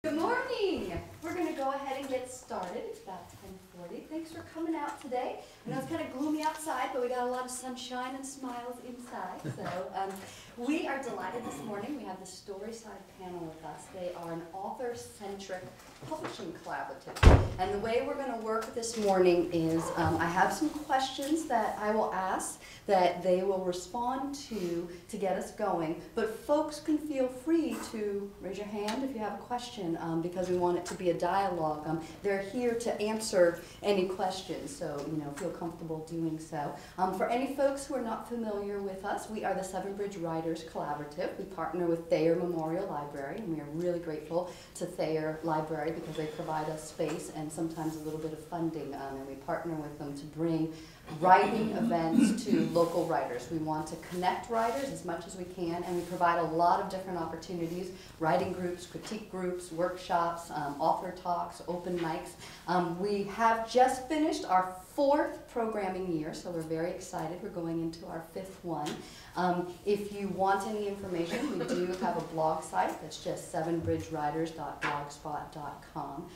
Good morning. We're going to go ahead and get started. It's about 10:40. Thanks for coming out today. I know it's kind of gloomy outside, but we got a lot of sunshine and smiles inside. So we are delighted this morning. We have the Storyside panel with us. They are an author-centric publishing collaborative. And the way we're going to work this morning is I have some questions that I will ask that they will respond to get us going. But folks can feel free to raise your hand if you have a question because we want it to be a dialogue. They're here to answer any questions, so feel comfortable doing so. For any folks who are not familiar with us, we are the Seven Bridge Writers Collaborative. We partner with Thayer Memorial Library, and we are really grateful to Thayer Library because they provide us space and sometimes a little bit of funding, and we partner with them to bring writing events to local writers. We want to connect writers as much as we can, and we provide a lot of different opportunities: writing groups, critique groups, workshops, author talks, open mics. We have just finished our 4th programming year, so we're very excited. We're going into our 5th one. If you want any information, we do have a blog site that's just sevenbridgewriters.blogspot.com.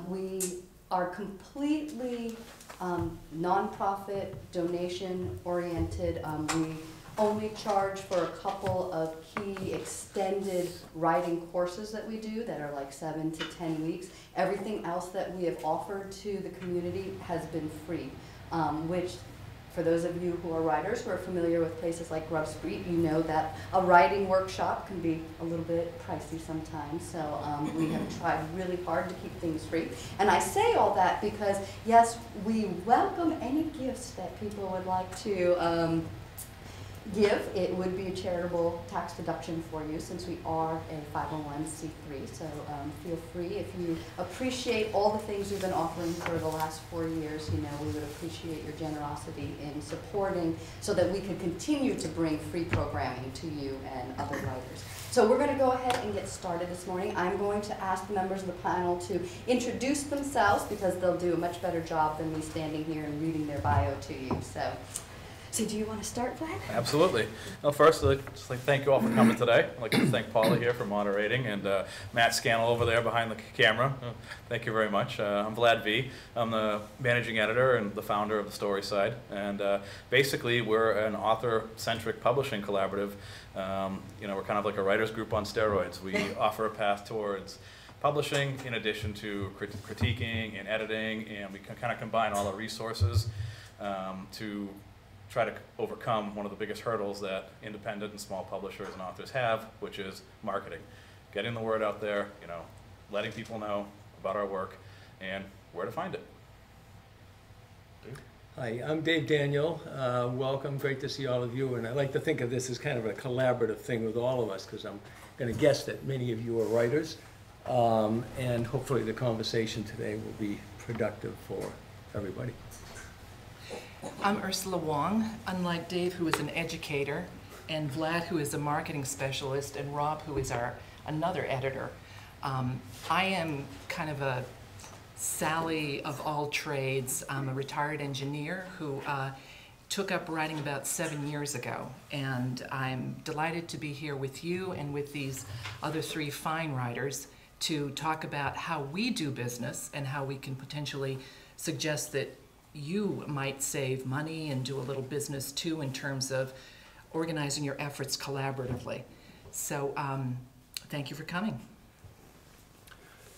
We are completely nonprofit, donation-oriented. We only charge for a couple of key extended writing courses that we do that are like 7 to 10 weeks. Everything else that we have offered to the community has been free, which for those of you who are writers who are familiar with places like Grub Street, you know that a writing workshop can be a little bit pricey sometimes. So we have tried really hard to keep things free. And I say all that because, yes, we welcome any gifts that people would like to give. It would be a charitable tax deduction for you since we are a 501c3. So feel free. If you appreciate all the things we've been offering for the last 4 years, we would appreciate your generosity in supporting so that we can continue to bring free programming to you and other writers. So we're going to go ahead and get started this morning. I'm going to ask the members of the panel to introduce themselves because they'll do a much better job than me standing here and reading their bio to you. So do you want to start, Vlad? Absolutely. Well, first, I'd just like to thank you all for coming today. I'd like to thank Paula here for moderating and Matt Scannell over there behind the camera. Thank you very much. I'm Vlad V. I'm the managing editor and the founder of the Storyside. And basically, we're an author-centric publishing collaborative. We're kind of like a writer's group on steroids. We offer a path towards publishing in addition to critiquing and editing, and we can kind of combine all our resources to try to overcome one of the biggest hurdles that independent and small publishers and authors have, which is marketing. Getting the word out there, letting people know about our work and where to find it. Hi, I'm Dave Daniel. Welcome, great to see all of you. And I like to think of this as kind of a collaborative thing with all of us because I'm going to guess that many of you are writers. And hopefully the conversation today will be productive for everybody. I'm Ursula Wong. Unlike Dave, who is an educator, and Vlad, who is a marketing specialist, and Rob, who is another editor, I am kind of a Sally of all trades. I'm a retired engineer who took up writing about 7 years ago, and I'm delighted to be here with you and with these other 3 fine writers to talk about how we do business and how we can potentially suggest that you might save money and do a little business too in terms of organizing your efforts collaboratively. So thank you for coming.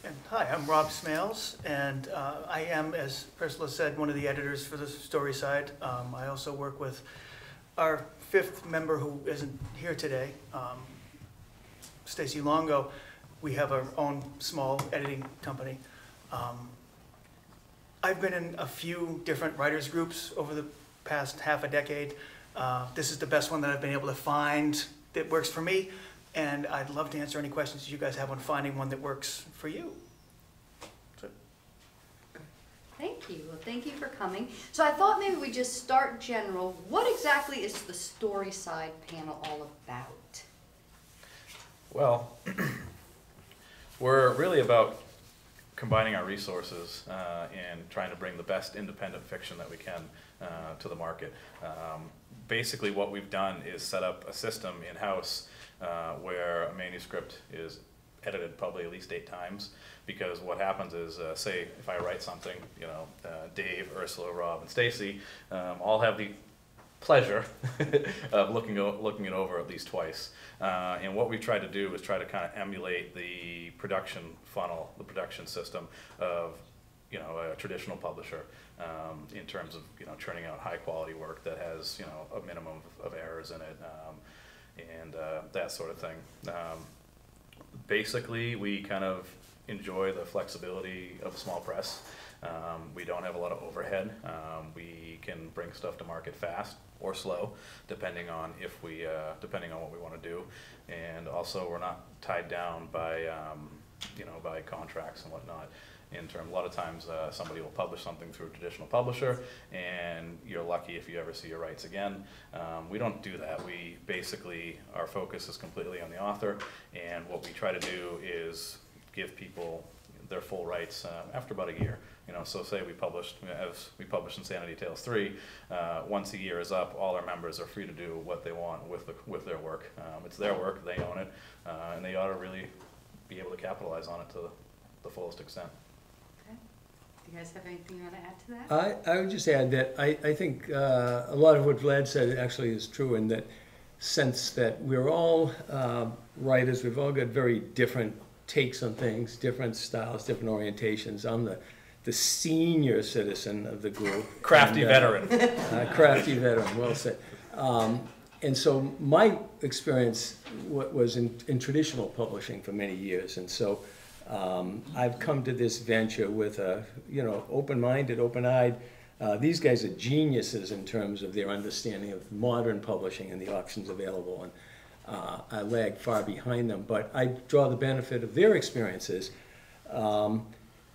And hi, I'm Rob Smales, and I am, as Ursula said, one of the editors for the Storyside. I also work with our 5th member who isn't here today, Stacy Longo. We have our own small editing company. I've been in a few different writers groups over the past half a decade. This is the best one that I've been able to find that works for me, and I'd love to answer any questions you guys have on finding one that works for you. Thank you. Well, thank you for coming. So I thought maybe we just start general. What exactly is the Storyside panel all about? Well, we're really about combining our resources and trying to bring the best independent fiction that we can to the market. Basically what we've done is set up a system in-house where a manuscript is edited probably at least 8 times, because what happens is, say if I write something, you know, Dave, Ursula, Rob, and Stacy all have the pleasure of looking it over at least twice. And what we tried to do was try to kind of emulate the production funnel, the production system of, you know, a traditional publisher, in terms of, you know, churning out high quality work that has, you know, a minimum of errors in it, and that sort of thing. Basically, we kind of enjoy the flexibility of a small press. We don't have a lot of overhead. We can bring stuff to market fast or slow, depending on depending on what we want to do, and also we're not tied down by you know, by contracts and whatnot. In terms, a lot of times somebody will publish something through a traditional publisher, and you're lucky if you ever see your rights again. We don't do that. We basically, our focus is completely on the author, and what we try to do is give people their full rights after about a year. You know, so say we published, as we published Insanity Tales 3, once a year is up, all our members are free to do what they want with their work. It's their work, they own it, and they ought to really be able to capitalize on it to the fullest extent. Okay. Do you guys have anything you want to add to that? I would just add that I think a lot of what Vlad said actually is true, in that sense that we're all writers, we've all got very different takes on things, different styles, different orientations. I'm the senior citizen of the group. Crafty veteran. Crafty veteran, well said. And so my experience was in traditional publishing for many years, and so I've come to this venture with a, you know, open-minded, open-eyed. These guys are geniuses in terms of their understanding of modern publishing and the options available, and I lag far behind them, but I draw the benefit of their experiences.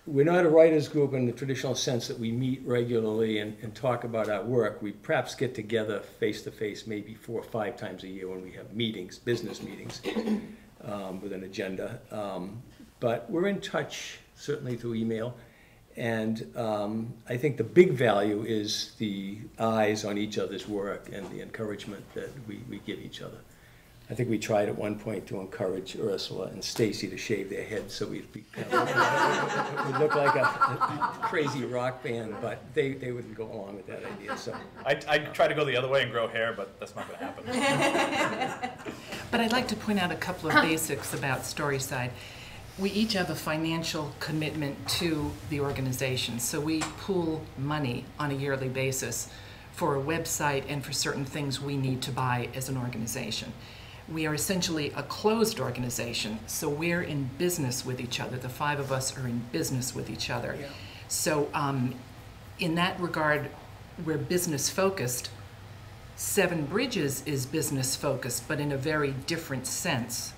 We're not a writers group in the traditional sense that we meet regularly and talk about our work. We perhaps get together face-to-face maybe 4 or 5 times a year when we have meetings, business meetings, with an agenda. But we're in touch, certainly through email, and I think the big value is the eyes on each other's work and the encouragement that we give each other. I think we tried at one point to encourage Ursula and Stacy to shave their heads so we'd look like a crazy rock band, but they wouldn't go along with that idea. So I try to go the other way and grow hair, but that's not going to happen. But I'd like to point out a couple of basics about Storyside. We each have a financial commitment to the organization, so we pool money on a yearly basis for a website and for certain things we need to buy as an organization. We are essentially a closed organization, so we're in business with each other. The 5 of us are in business with each other. Yeah. So in that regard, we're business focused. Seven Bridges is business focused, but in a very different sense.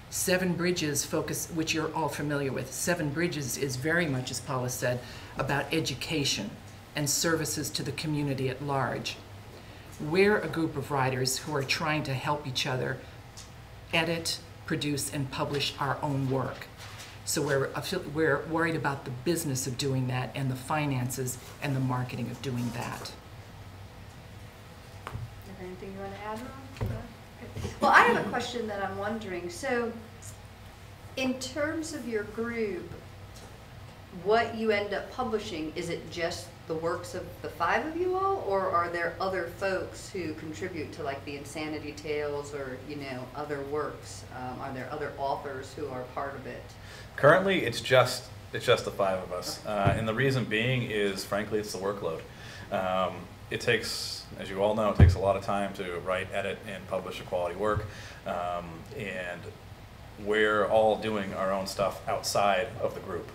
Seven Bridges focus, which you're all familiar with. Seven Bridges is very much, as Paula said, about education and services to the community at large. We're a group of writers who are trying to help each other edit, produce, and publish our own work. So we're worried about the business of doing that and the finances and the marketing of doing that. Is there anything you want to add, Rob? Well, I have a question that I'm wondering. So, in terms of your group, what you end up publishing, is it just the works of the 5 of you all, or are there other folks who contribute to, like, the Insanity Tales or, you know, other works? Are there other authors who are part of it? Currently, it's just the 5 of us, and the reason being is, frankly, it's the workload. It takes, as you all know, it takes a lot of time to write, edit, and publish a quality work, and we're all doing our own stuff outside of the group.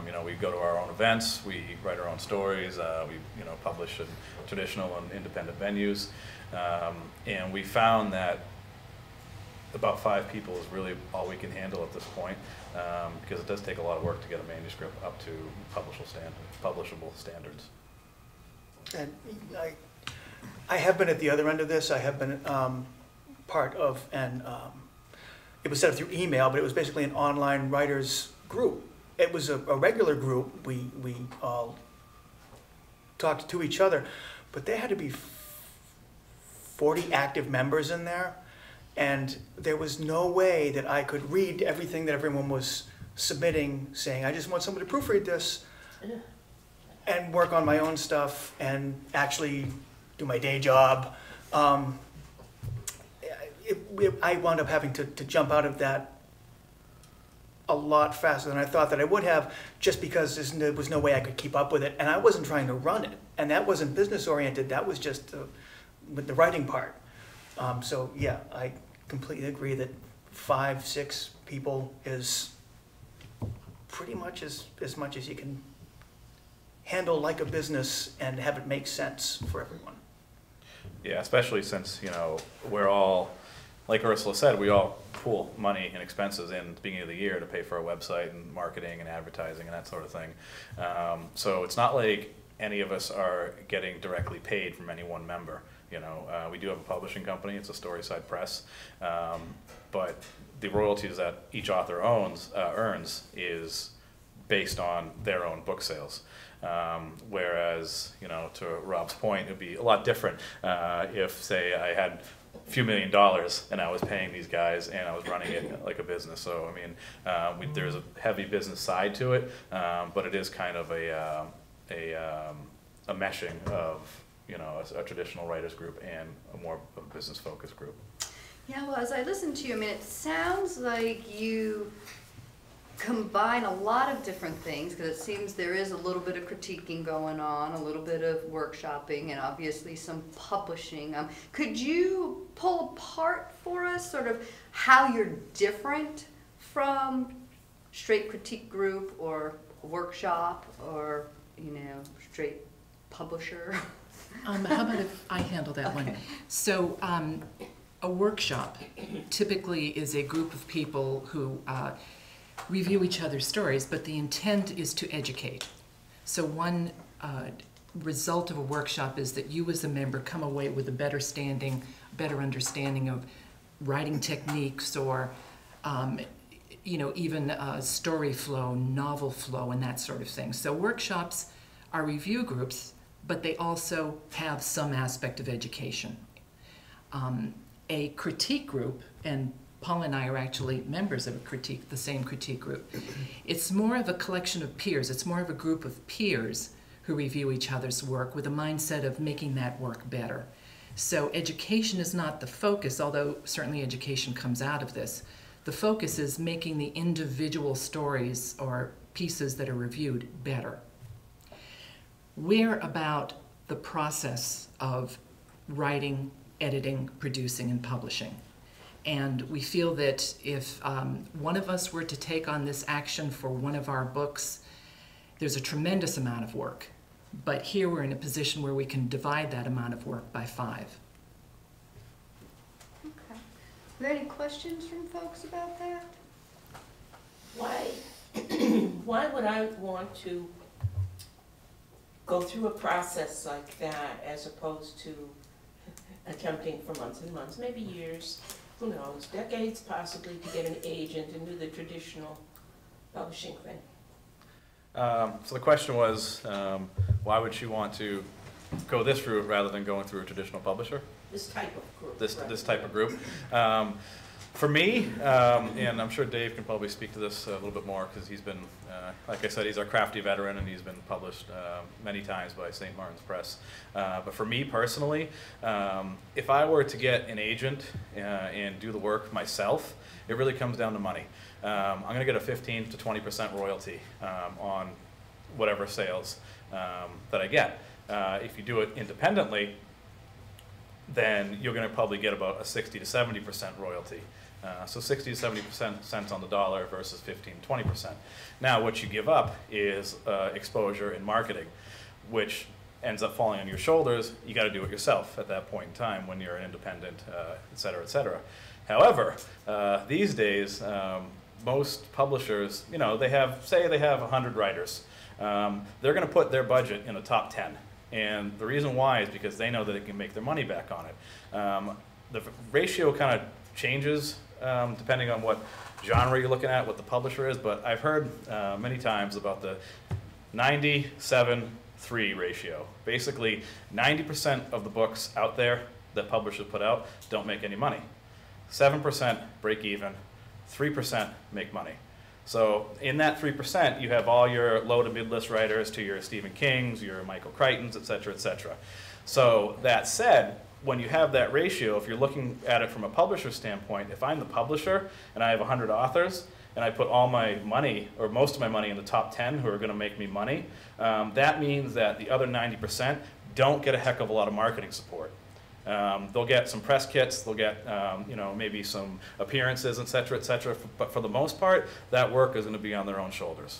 You know, we go to our own events, we write our own stories, we, you know, publish in traditional and independent venues, and we found that about 5 people is really all we can handle at this point, because it does take a lot of work to get a manuscript up to publishable standards. And I have been at the other end of this. I have been part of it was set up through email, but it was basically an online writers group. It was a regular group. We all talked to each other, but there had to be 40 active members in there, And there was no way that I could read everything that everyone was submitting, saying, I just want somebody to proofread this and work on my own stuff and actually do my day job. I wound up having to jump out of that a lot faster than I thought that I would have, just because there was no way I could keep up with it. And I wasn't trying to run it. And that wasn't business oriented. That was just with the writing part. So yeah, I completely agree that 5, 6 people is pretty much as much as you can handle like a business and have it make sense for everyone. Yeah, especially since, you know, we're all, like Ursula said, we all pool money and expenses in at the beginning of the year to pay for our website and marketing and advertising and that sort of thing. So it's not like any of us are getting directly paid from any one member. You know, we do have a publishing company. It's a Storyside Press, but the royalties that each author earns is based on their own book sales. Whereas, you know, to Rob's point, it'd be a lot different if, say, I had a few $1 million and I was paying these guys and I was running it like a business. So, I mean, there's a heavy business side to it, but it is kind of a meshing of, you know, a traditional writers group and a more business-focused group. Yeah, well, as I listen to you, I mean, it sounds like you combine a lot of different things, because it seems there is a little bit of critiquing going on, a little bit of workshopping, and obviously some publishing. Could you pull apart for us sort of how you're different from straight critique group or workshop or, you know, straight publisher? How about if I handle that one? So a workshop typically is a group of people who review each other's stories, but the intent is to educate. So one result of a workshop is that you as a member come away with a better understanding of writing techniques, or you know, even story flow, novel flow, and that sort of thing. So workshops are review groups, but they also have some aspect of education. A critique group, and Paul and I are actually members of the same critique group. It's more of a collection of peers. It's more of a group of peers who review each other's work with a mindset of making that work better. So education is not the focus, although certainly education comes out of this. The focus is making the individual stories or pieces that are reviewed better. We're about the process of writing, editing, producing, and publishing. And we feel that if one of us were to take on this action for one of our books, there's a tremendous amount of work. But here we're in a position where we can divide that amount of work by 5. Okay. Are there any questions from folks about that? Why would I want to go through a process like that as opposed to attempting for months and months, maybe years, who knows, decades possibly, to get an agent and do the traditional publishing thing? So the question was, why would she want to go this route rather than going through a traditional publisher? This type of group. This type of group. For me, and I'm sure Dave can probably speak to this a little bit more, because he's been, like I said, he's our crafty veteran and he's been published many times by St. Martin's Press. But for me personally, if I were to get an agent and do the work myself, it really comes down to money. I'm going to get a 15 to 20% royalty on whatever sales that I get. If you do it independently, then you're going to probably get about a 60 to 70% royalty. So 60 to 70% cents on the dollar versus 15 to 20%. Now what you give up is exposure and marketing, which ends up falling on your shoulders. You got to do it yourself at that point in time when you're an independent, et cetera, et cetera. However, these days, most publishers, you know, say they have 100 writers. They're going to put their budget in the top 10. And the reason why is because they know that they can make their money back on it. The ratio kind of changes depending on what genre you're looking at, what the publisher is, but I've heard many times about the 97-3 ratio. Basically, 90% of the books out there that publishers put out don't make any money. 7% break even, 3% make money. So in that 3%, you have all your low to mid-list writers to your Stephen Kings, your Michael Crichtons, et cetera, et cetera. So that said, when you have that ratio, if you're looking at it from a publisher standpoint, if I'm the publisher and I have 100 authors, and I put all my money, or most of my money, in the top 10 who are going to make me money, that means that the other 90% don't get a heck of a lot of marketing support. They'll get some press kits, they'll get maybe some appearances, et cetera, but for the most part, that work is going to be on their own shoulders.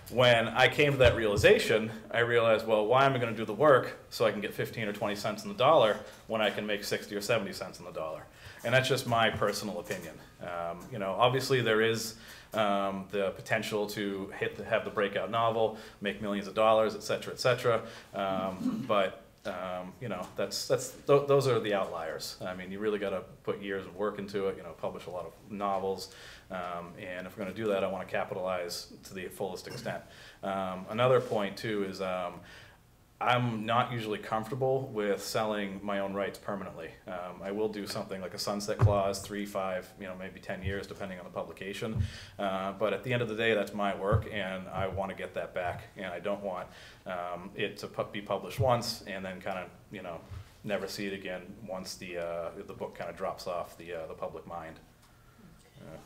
When I came to that realization, I realized, well, why am I going to do the work so I can get 15 or 20 cents in the dollar when I can make 60 or 70 cents in the dollar? And that's just my personal opinion. Obviously there is the potential to have the breakout novel, make millions of dollars, et cetera, but those are the outliers. I mean, you really got to put years of work into it. Publish a lot of novels, and if we're going to do that, I want to capitalize to the fullest extent. Another point too is I'm not usually comfortable with selling my own rights permanently. I will do something like a sunset clause, 3, 5, maybe 10 years, depending on the publication. But at the end of the day, that's my work, and I want to get that back. And I don't want it to be published once and then kind of, never see it again once the book kind of drops off the public mind.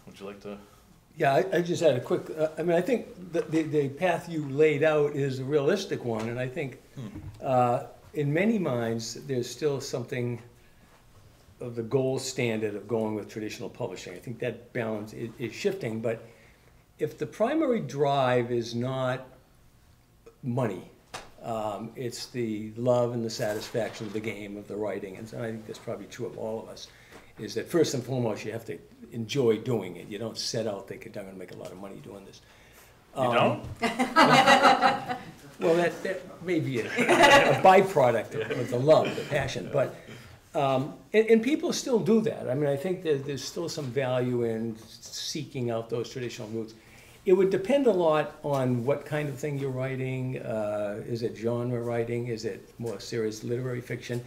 Would you like to? Yeah, I just had a quick, I think the path you laid out is a realistic one, and I think in many minds, there's still something of the gold standard of going with traditional publishing. I think that balance is shifting, but if the primary drive is not money, it's the love and the satisfaction of the game, of the writing, and I think that's probably true of all of us, is that first and foremost, you have to enjoy doing it. You don't set out thinking, I'm going to make a lot of money doing this. You don't? Well, that may be a byproduct of the love, the passion. But and people still do that. I mean, I think there's still some value in seeking out those traditional roots. It would depend a lot on what kind of thing you're writing. Is it genre writing? Is it more serious literary fiction?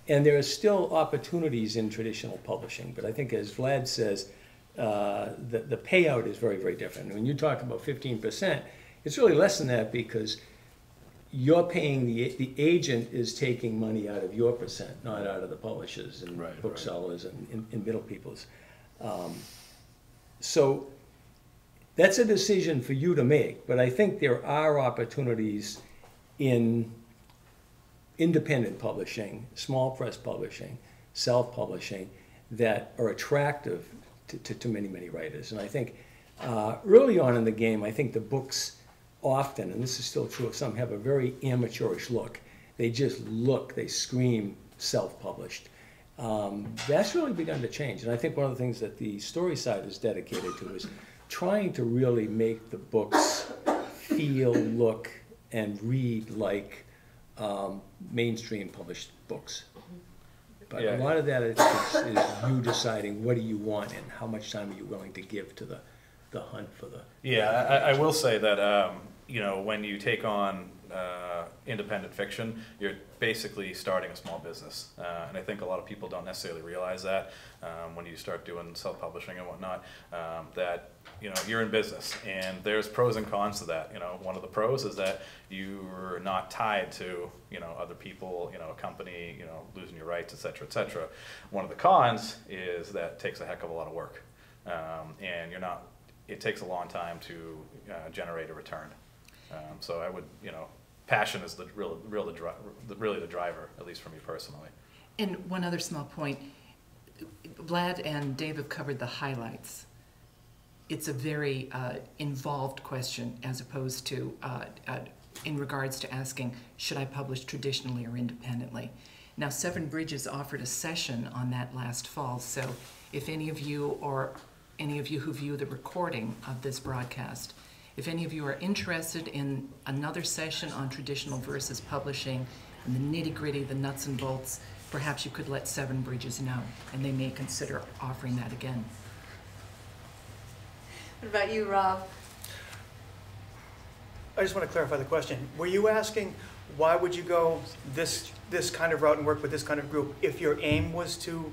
And there are still opportunities in traditional publishing. But I think, as Vlad says, the payout is very, very different. When you talk about 15%, it's really less than that, because you're paying, the agent is taking money out of your percent, not out of the publishers and booksellers and middle peoples. So that's a decision for you to make. But I think there are opportunities in independent publishing, small press publishing, self-publishing, that are attractive to many, many writers. And I think early on in the game, I think the books often, and this is still true of some, have a very amateurish look. They just look, they scream self-published. That's really begun to change. And I think one of the things that the story side is dedicated to is trying to really make the books feel, look, and read like mainstream published books. But a lot of that is you deciding what do you want and how much time are you willing to give to the hunt for the... Yeah, I will say that, when you take on independent fiction, you're basically starting a small business. And I think a lot of people don't necessarily realize that when you start doing self-publishing and whatnot, that you're in business, and there's pros and cons to that. One of the pros is that you're not tied to other people, a company, losing your rights, et cetera, et cetera. One of the cons is that it takes a heck of a lot of work, and it takes a long time to generate a return. So I would, passion is really the driver, at least for me personally. And one other small point, Vlad and Dave have covered the highlights. It's a very involved question, as opposed to in regards to asking, should I publish traditionally or independently? Now, Seven Bridges offered a session on that last fall, so if any of you, or any of you who view the recording of this broadcast, if any of you are interested in another session on traditional versus publishing and the nitty-gritty, the nuts and bolts, perhaps you could let Seven Bridges know, and they may consider offering that again. What about you, Rob? I just want to clarify the question. Were you asking why would you go this kind of route and work with this kind of group if your aim was to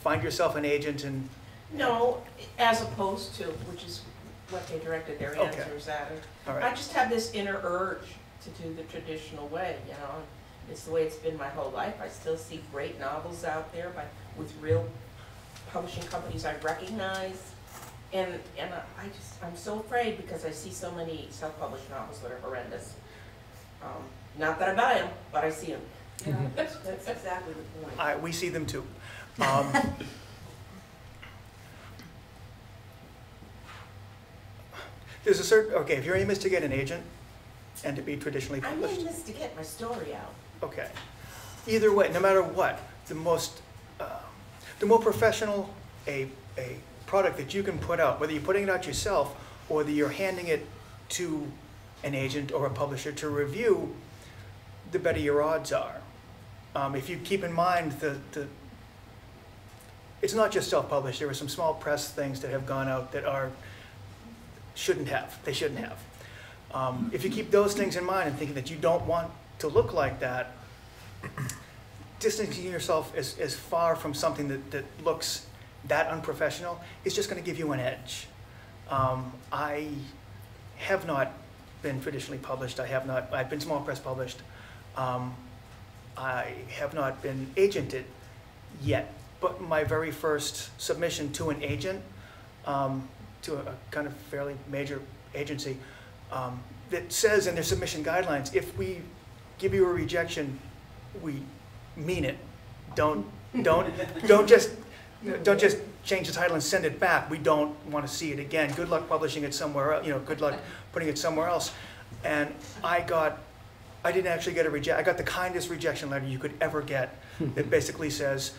find yourself an agent and, No, as opposed to, which is what they directed their Okay. answers at. all I right. just have this inner urge to do the traditional way, you know. It's the way it's been my whole life. I still see great novels out there with real publishing companies I recognize. And I'm so afraid because I see so many self-published novels that are horrendous. Not that I buy them, but I see them. Yeah, that's exactly the point. We see them too. There's a certain, okay, if you're aiming to get an agent and to be traditionally I'm published, in this to get my story out. okay. Either way, no matter what, the more professional a product that you can put out, whether you're putting it out yourself or whether you're handing it to an agent or a publisher to review, the better your odds are. If you keep in mind it's not just self-published. There are some small press things that have gone out that shouldn't have. If you keep those things in mind and thinking that you don't want to look like that, distancing yourself as far from something that looks that unprofessional is just going to give you an edge. I have not been traditionally published. I've been small press published. I have not been agented yet, but my very first submission to an agent, to a kind of fairly major agency, that says in their submission guidelines, if we give you a rejection, we mean it. Don't just change the title and send it back. We don't want to see it again. Good luck publishing it somewhere else. Good luck putting it somewhere else. And I didn't actually get a rejection. I got the kindest rejection letter you could ever get that basically says,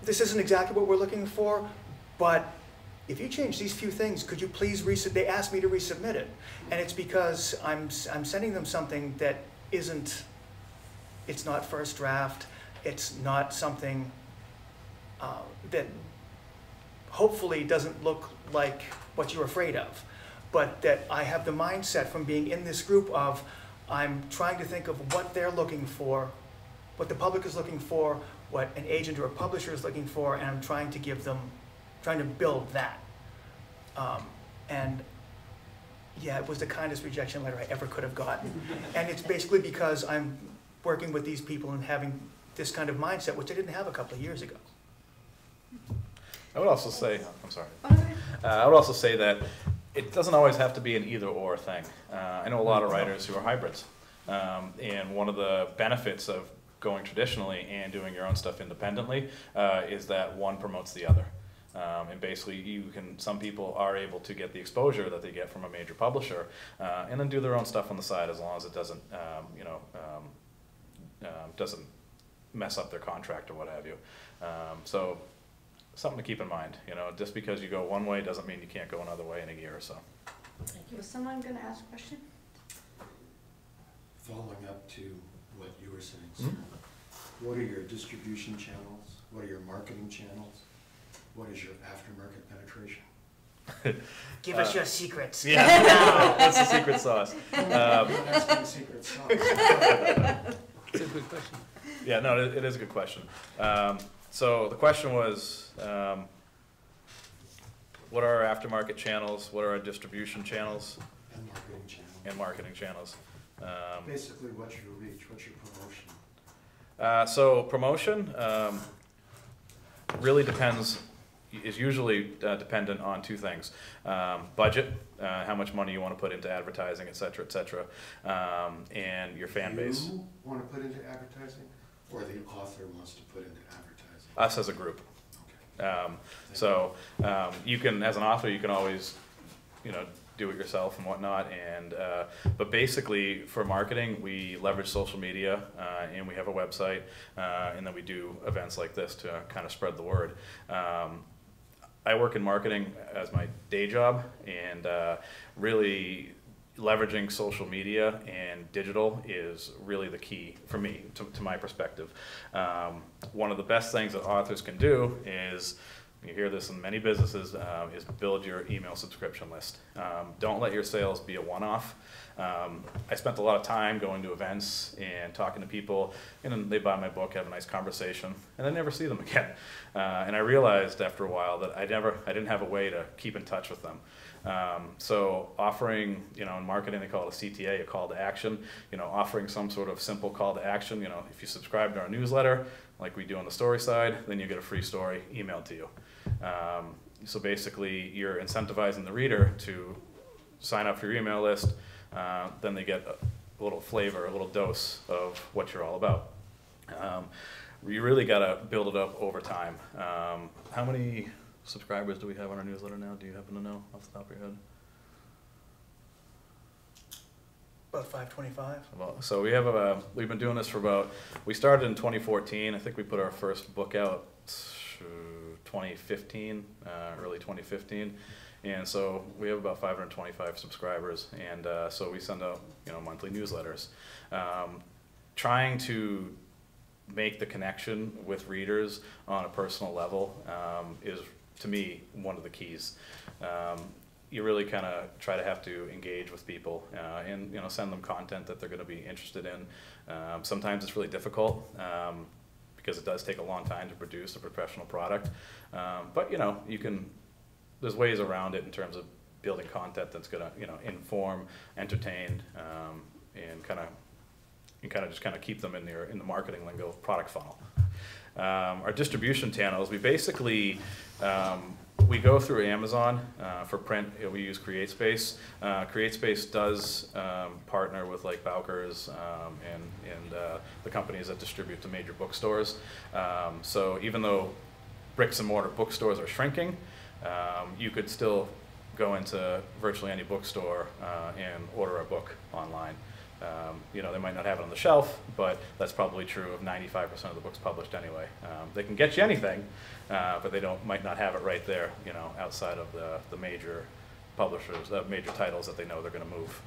this isn't exactly what we're looking for, but if you change these few things, could you please resubmit? They asked me to resubmit it. And it's because I'm sending them something that it's not first draft. It's not something that hopefully doesn't look like what you're afraid of, but that I have the mindset from being in this group of, I'm trying to think of what they're looking for, what the public is looking for, what an agent or a publisher is looking for, and I'm trying to build that. And yeah, it was the kindest rejection letter I ever could have gotten. And it's basically because I'm working with these people and having this kind of mindset, which I didn't have a couple of years ago. I would also say, I'm sorry. I would also say that it doesn't always have to be an either-or thing. I know a lot of writers who are hybrids. And one of the benefits of going traditionally and doing your own stuff independently is that one promotes the other. And basically, some people are able to get the exposure that they get from a major publisher, and then do their own stuff on the side as long as it doesn't, doesn't mess up their contract or what have you. So something to keep in mind. Just because you go one way doesn't mean you can't go another way in a year or so. Thank you. Was someone going to ask a question? Following up to what you were saying, sir, what are your distribution channels? What are your marketing channels? What is your aftermarket penetration? Give us your secrets. Yeah, that's the secret sauce. I'm not asking the secret sauce. It's a good question. Yeah, no, it is a good question. So the question was, what are our aftermarket channels? What are our distribution channels? And marketing channels. And marketing channels. Basically, what's your reach? What's your promotion? So promotion really is usually dependent on two things. Budget, how much money you want to put into advertising, et cetera, and your fan base. You want to put into advertising, or the author wants to put into advertising? Us as a group. Okay. You can, as an author, you can always, do it yourself and whatnot. And but basically, for marketing, we leverage social media, and we have a website, and then we do events like this to kind of spread the word. I work in marketing as my day job, and really leveraging social media and digital is really the key for me, to my perspective. One of the best things that authors can do is you hear this in many businesses, is build your email subscription list. Don't let your sales be a one-off. I spent a lot of time going to events and talking to people, and then they buy my book, have a nice conversation, and I never see them again. And I realized after a while that I didn't have a way to keep in touch with them. So offering, in marketing they call it a CTA, a call to action, offering some sort of simple call to action. If you subscribe to our newsletter, like we do on the story side, then you get a free story emailed to you. So basically you're incentivizing the reader to sign up for your email list, then they get a little flavor, a little dose of what you're all about. You really got to build it up over time. How many subscribers do we have on our newsletter now? Do you happen to know off the top of your head? About 525. So we've been doing this for we started in 2014. I think we put our first book out 2015, early 2015. And so we have about 525 subscribers, and so we send out monthly newsletters. Trying to make the connection with readers on a personal level is, to me, one of the keys. You really kind of try to have to engage with people and send them content that they're going to be interested in. Sometimes it's really difficult because it does take a long time to produce a professional product, but there's ways around it in terms of building content that's going to inform, entertain, and kind of keep them in the marketing lingo product funnel. Our distribution channels, we basically we go through Amazon for print. We use CreateSpace. CreateSpace does partner with like Bowker's and the companies that distribute to major bookstores. So even though bricks and mortar bookstores are shrinking, you could still go into virtually any bookstore and order a book online. They might not have it on the shelf, but that's probably true of 95% of the books published anyway. They can get you anything, but they might not have it right there, outside of the major publishers, major titles that they know they're going to move.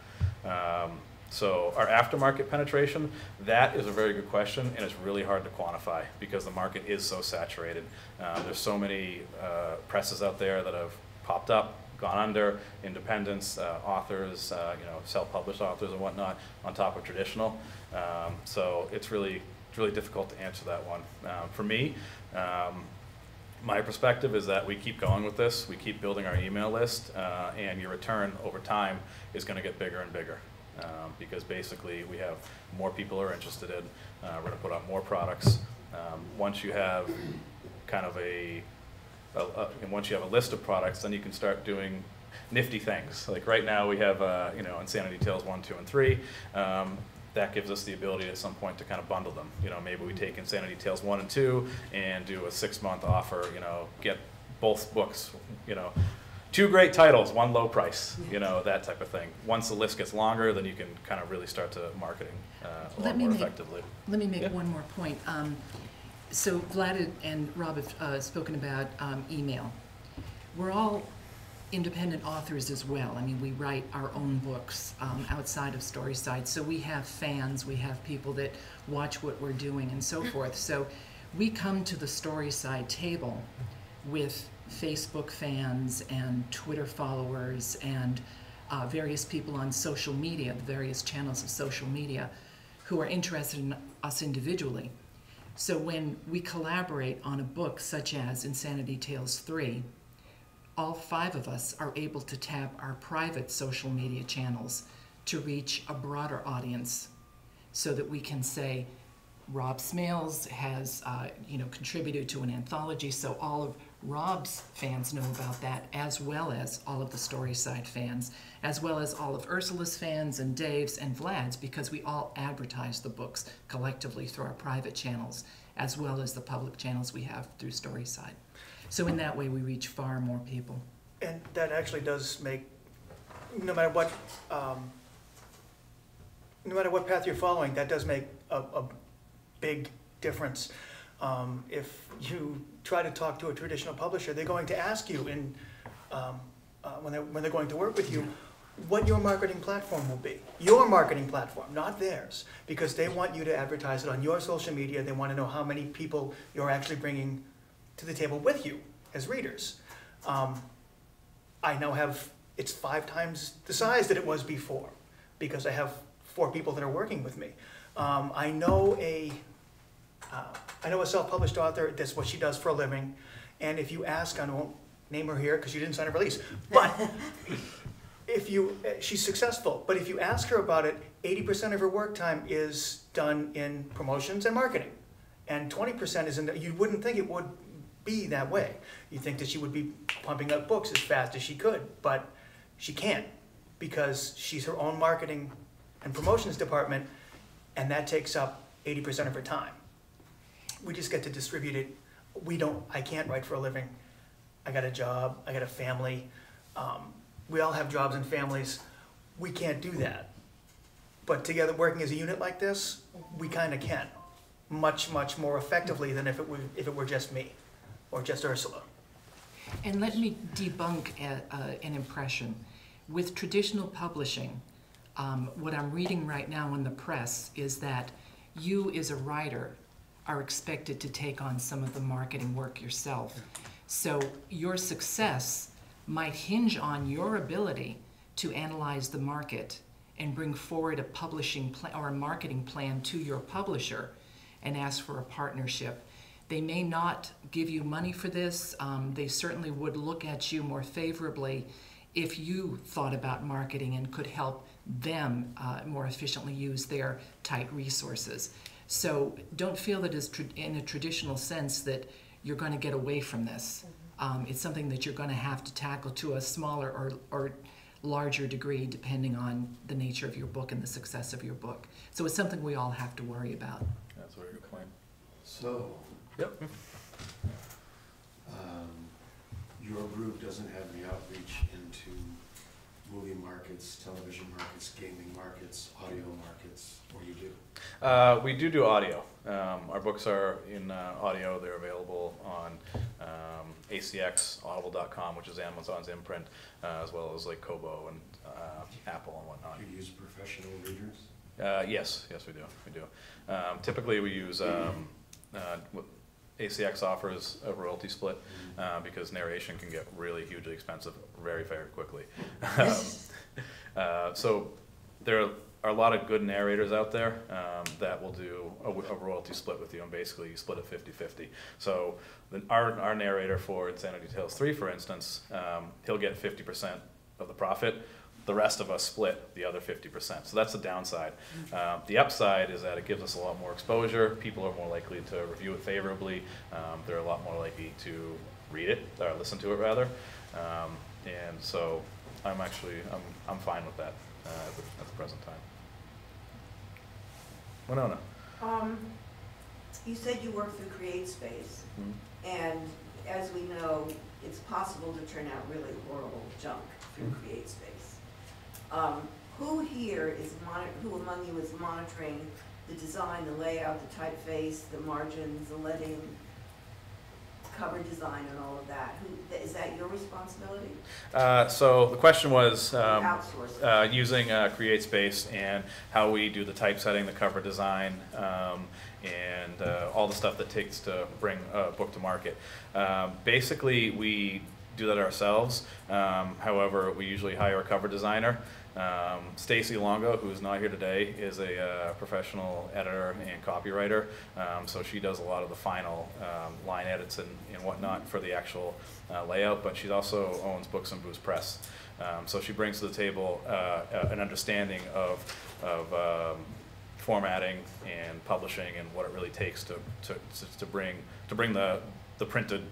So our aftermarket penetration, that is a very good question, and it's really hard to quantify because the market is so saturated. There's so many presses out there that have popped up, gone under, independents, authors, self-published authors and whatnot, on top of traditional. So it's really difficult to answer that one. For me, my perspective is that we keep going with this, we keep building our email list, and your return over time is going to get bigger and bigger. Because basically we have more people are interested in, we're going to put out more products. Once you have kind of once you have a list of products, then you can start doing nifty things. Like right now we have Insanity Tales 1, 2, and 3. That gives us the ability at some point to kind of bundle them. Maybe we take Insanity Tales 1 and 2 and do a 6-month offer, get both books, 2 great titles, 1 low price, that type of thing. Once the list gets longer, then you can kind of really start to marketing a lot more effectively. Let me make one more point. So Vlad and Rob have spoken about email. We're all independent authors as well. I mean, we write our own books outside of Storyside. So we have fans, we have people that watch what we're doing and so forth. So we come to the Storyside table with Facebook fans and Twitter followers and various people on social media, the various channels of social media, who are interested in us individually. So when we collaborate on a book such as Insanity Tales 3, all 5 of us are able to tap our private social media channels to reach a broader audience so that we can say, Rob Smales has contributed to an anthology, so all of Rob's fans know about that, as well as all of the Storyside fans, as well as all of Ursula's fans and Dave's and Vlad's, because we all advertise the books collectively through our private channels, as well as the public channels we have through Storyside. So in that way, we reach far more people. And that actually does make, no matter what path you're following, that does make a big difference. If you try to talk to a traditional publisher, they're going to ask you when they're going to work with you what your marketing platform will be. Your marketing platform, not theirs, because they want you to advertise it on your social media. They want to know how many people you're actually bringing to the table with you. as readers. I now have, it's 5 times the size that it was before, because I have 4 people that are working with me. I know a self-published author, that's what she does for a living, and if you ask, I won't name her here because she didn't sign a release, but she's successful, but if you ask her about it, 80% of her work time is done in promotions and marketing, and 20% is in, you wouldn't think it would be that way. You'd think that she would be pumping out books as fast as she could, but she can't, because she's her own marketing and promotions department, and that takes up 80% of her time. We just get to distribute it. I can't write for a living. I got a job, I got a family. We all have jobs and families. We can't do that. But together, working as a unit like this, we kind of can. Much, much more effectively than if it were just me or just Ursula. And let me debunk an impression. With traditional publishing, what I'm reading right now in the press is that you as a writer are expected to take on some of the marketing work yourself. So your success might hinge on your ability to analyze the market and bring forward a publishing plan or a marketing plan to your publisher and ask for a partnership. They may not give you money for this. They certainly would look at you more favorably if you thought about marketing and could help them more efficiently use their tight resources. So don't feel that in a traditional sense that you're going to get away from this. It's something that you're going to have to tackle to a smaller or larger degree depending on the nature of your book and the success of your book. So it's something we all have to worry about. That's a very good point. So, Yep. Your group doesn't have the outreach into movie markets, television markets, gaming markets, audio markets, or you do? We do audio. Our books are in audio. They're available on ACX, Audible.com, which is Amazon's imprint, as well as like Kobo and Apple and whatnot. Do you use professional readers? Yes, we do. Typically, we use ACX offers a royalty split because narration can get really hugely expensive very, very quickly. So there are a lot of good narrators out there that will do a royalty split with you, and basically you split it 50-50. So our narrator for Insanity Tales 3, for instance, he'll get 50% of the profit. The rest of us split the other 50%. So that's the downside. The upside is that it gives us a lot more exposure. People are more likely to review it favorably. They're a lot more likely to read it, or listen to it rather. And so I'm fine with that at the present time. Winona. You said you work through CreateSpace, and as we know, it's possible to turn out really horrible junk through CreateSpace. Who here who among you is monitoring the design, the layout, the typeface, the margins, the leading, cover design, and all of that? Is that your responsibility? So the question was Outsourcing. using CreateSpace and how we do the typesetting, the cover design, and all the stuff that takes to bring a book to market. Basically, we do that ourselves. However, we usually hire a cover designer. Stacy Longo, who's not here today, is a professional editor and copywriter. So she does a lot of the final line edits and whatnot for the actual layout, but she also owns Books and Booze Press. So she brings to the table an understanding of formatting and publishing and what it really takes to bring the printed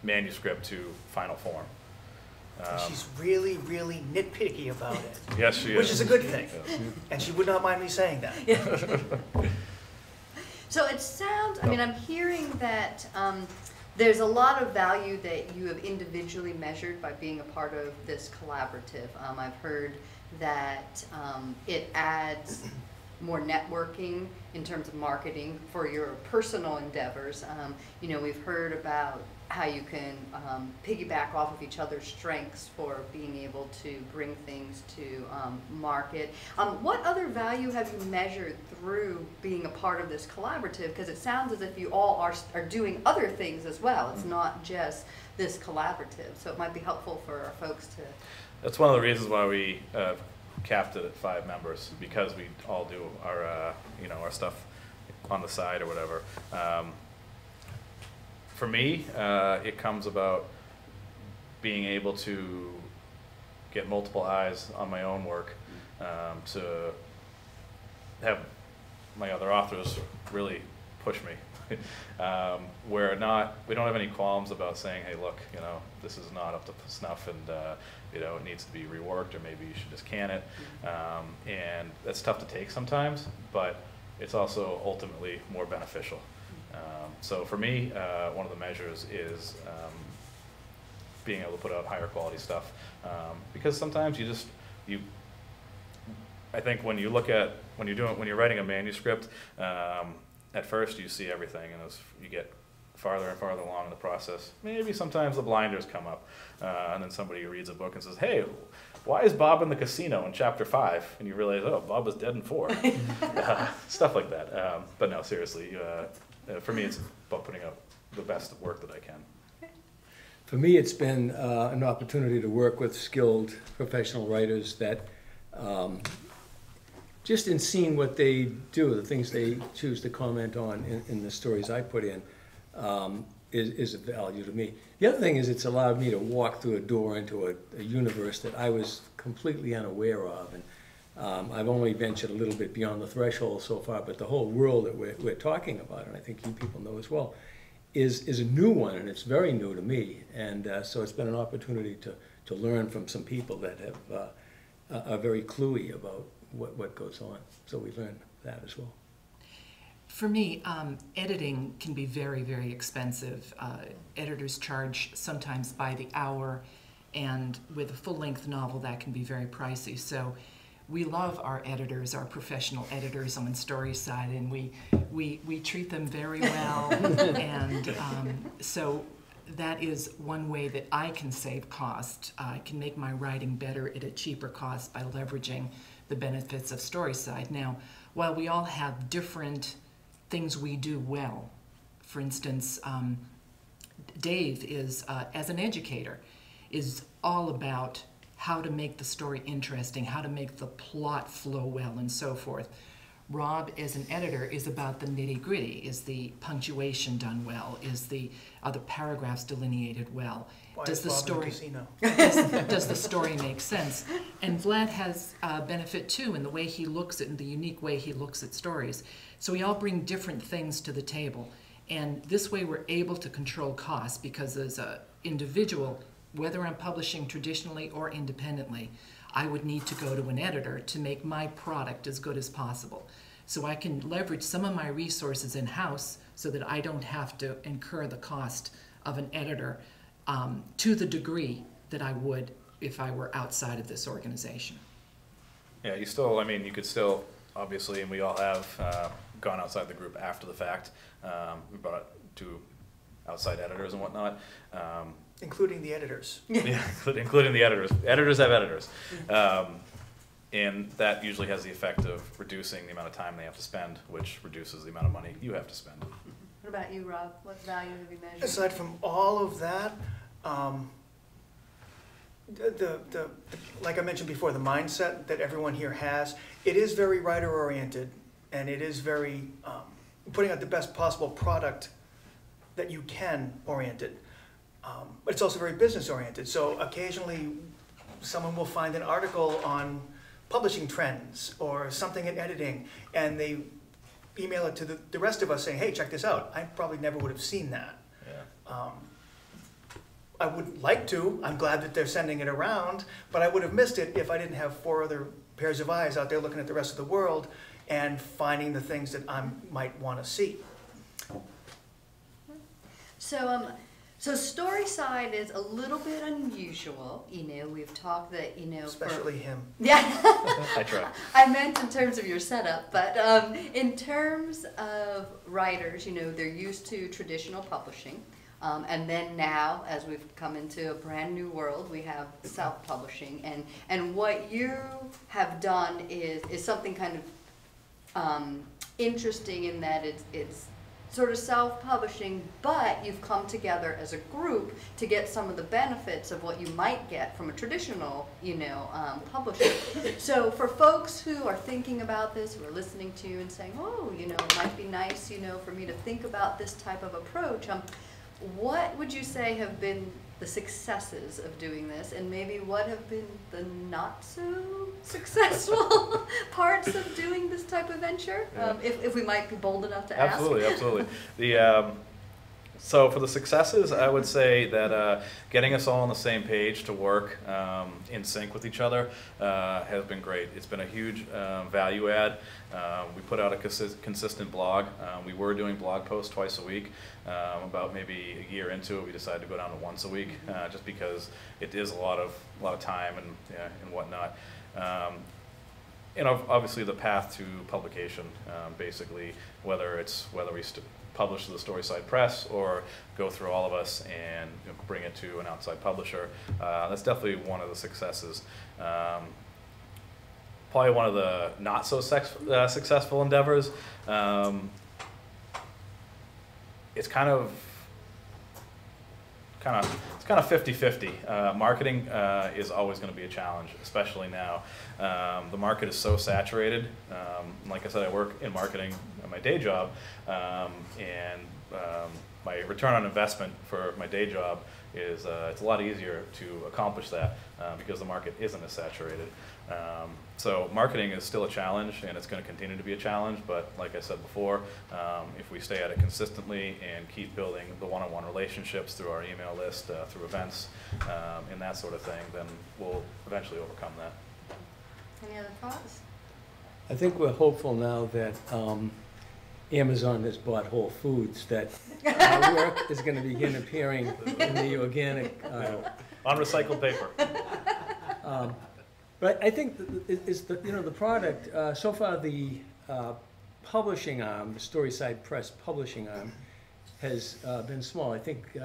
manuscript to final form. She's really, really nitpicky about it. Yes, she is. Which is a good thing. And she would not mind me saying that. So it sounds, I mean, I'm hearing that there's a lot of value that you have individually measured by being a part of this collaborative. I've heard that it adds more networking in terms of marketing for your personal endeavors. You know, we've heard about how you can piggyback off of each other's strengths for being able to bring things to market. What other value have you measured through being a part of this collaborative? Because it sounds as if you all are doing other things as well. It's not just this collaborative. So it might be helpful for our folks to... That's one of the reasons why we capped it at 5 members, because we all do our, you know, our stuff on the side or whatever. For me, it comes about being able to get multiple eyes on my own work, to have my other authors really push me. We don't have any qualms about saying, hey, look, you know, this is not up to snuff, and you know, it needs to be reworked, or maybe you should just can it. And that's tough to take sometimes, but it's also ultimately more beneficial. So for me, one of the measures is being able to put out higher quality stuff, because sometimes I think when you're writing a manuscript, at first you see everything, and as you get farther and farther along in the process, maybe sometimes the blinders come up, and then somebody reads a book and says, hey, why is Bob in the casino in chapter 5? And you realize, oh, Bob was dead in 4. Stuff like that. But no, seriously, for me, it's about putting out the best work that I can. For me, it's been an opportunity to work with skilled professional writers that, just in seeing what they do, the things they choose to comment on in the stories I put in, is of value to me. The other thing is it's allowed me to walk through a door into a universe that I was completely unaware of. And I've only ventured a little bit beyond the threshold so far, but the whole world that we're talking about, and I think you people know as well, is a new one, and it's very new to me. And so it's been an opportunity to learn from some people that are very cluey about what goes on. So we learned that as well. For me, editing can be very, very expensive. Editors charge sometimes by the hour, and with a full-length novel, that can be very pricey. So we love our editors, our professional editors on the story side, and we treat them very well. And so that is one way that I can save cost. I can make my writing better at a cheaper cost by leveraging the benefits of Storyside. Now, while we all have different things we do well, for instance, Dave is, as an educator, is all about how to make the story interesting, how to make the plot flow well, and so forth. Rob, as an editor, is about the nitty-gritty. Is the punctuation done well? Are the paragraphs delineated well? Why does is the Bob story in the casino? does the story make sense? And Vlad has benefit too in the way he looks at, in the unique way he looks at stories. So we all bring different things to the table, and this way we're able to control costs, because as an individual, whether I'm publishing traditionally or independently, I would need to go to an editor to make my product as good as possible. So I can leverage some of my resources in-house so that I don't have to incur the cost of an editor to the degree that I would if I were outside of this organization. Yeah, you could still, obviously, and we all have gone outside the group after the fact. We brought it to outside editors and whatnot. Including the editors. Yeah, including the editors. Editors have editors. And that usually has the effect of reducing the amount of time they have to spend, which reduces the amount of money you have to spend. What about you, Rob? What value have you measured? Aside from all of that, like I mentioned before, the mindset that everyone here has, it is very writer-oriented, and it is very putting out the best possible product that you can oriented. But it's also very business-oriented. So occasionally, someone will find an article on publishing trends or something in editing, and they email it to the rest of us saying, hey, check this out. I probably never would have seen that. Yeah. I would like to. I'm glad that they're sending it around, but I would have missed it if I didn't have 4 other pairs of eyes out there looking at the rest of the world and finding the things that I might want to see. So So Storyside is a little bit unusual, we've talked that, Especially him. Yeah. I try. I meant in terms of your setup, but in terms of writers, they're used to traditional publishing. And then now, as we've come into a brand new world, we have self-publishing. And what you have done is something kind of interesting in that it's sort of self-publishing, but you've come together as a group to get some of the benefits of what you might get from a traditional, publisher. So for folks who are thinking about this, who are listening to you and saying, oh, it might be nice, for me to think about this type of approach, what would you say have been the successes of doing this, and maybe what have been the not so successful parts of doing this type of venture? Yeah. If we might be bold enough to ask. Absolutely. So for the successes, I would say that getting us all on the same page to work in sync with each other has been great. It's been a huge value add. We put out a consistent blog. We were doing blog posts twice a week. About maybe a year into it, we decided to go down to once a week, just because it is a lot of time and whatnot. And obviously the path to publication, basically, whether we publish to the Storyside Press or go through all of us and bring it to an outside publisher, that's definitely one of the successes. Probably one of the not so successful endeavors. It's kind of 50-50. Marketing is always going to be a challenge, especially now. The market is so saturated. Like I said, I work in marketing at my day job, and my return on investment for my day job is it's a lot easier to accomplish that because the market isn't as saturated. So marketing is still a challenge, and it's going to continue to be a challenge, but like I said before, if we stay at it consistently and keep building the one-on-one relationships through our email list, through events, and that sort of thing, then we'll eventually overcome that. Any other thoughts? I think we're hopeful now that Amazon has bought Whole Foods, that our work is going to begin appearing in the organic aisle. On recycled paper. But I think the product, so far the publishing arm, the Storyside Press publishing arm, has been small. I think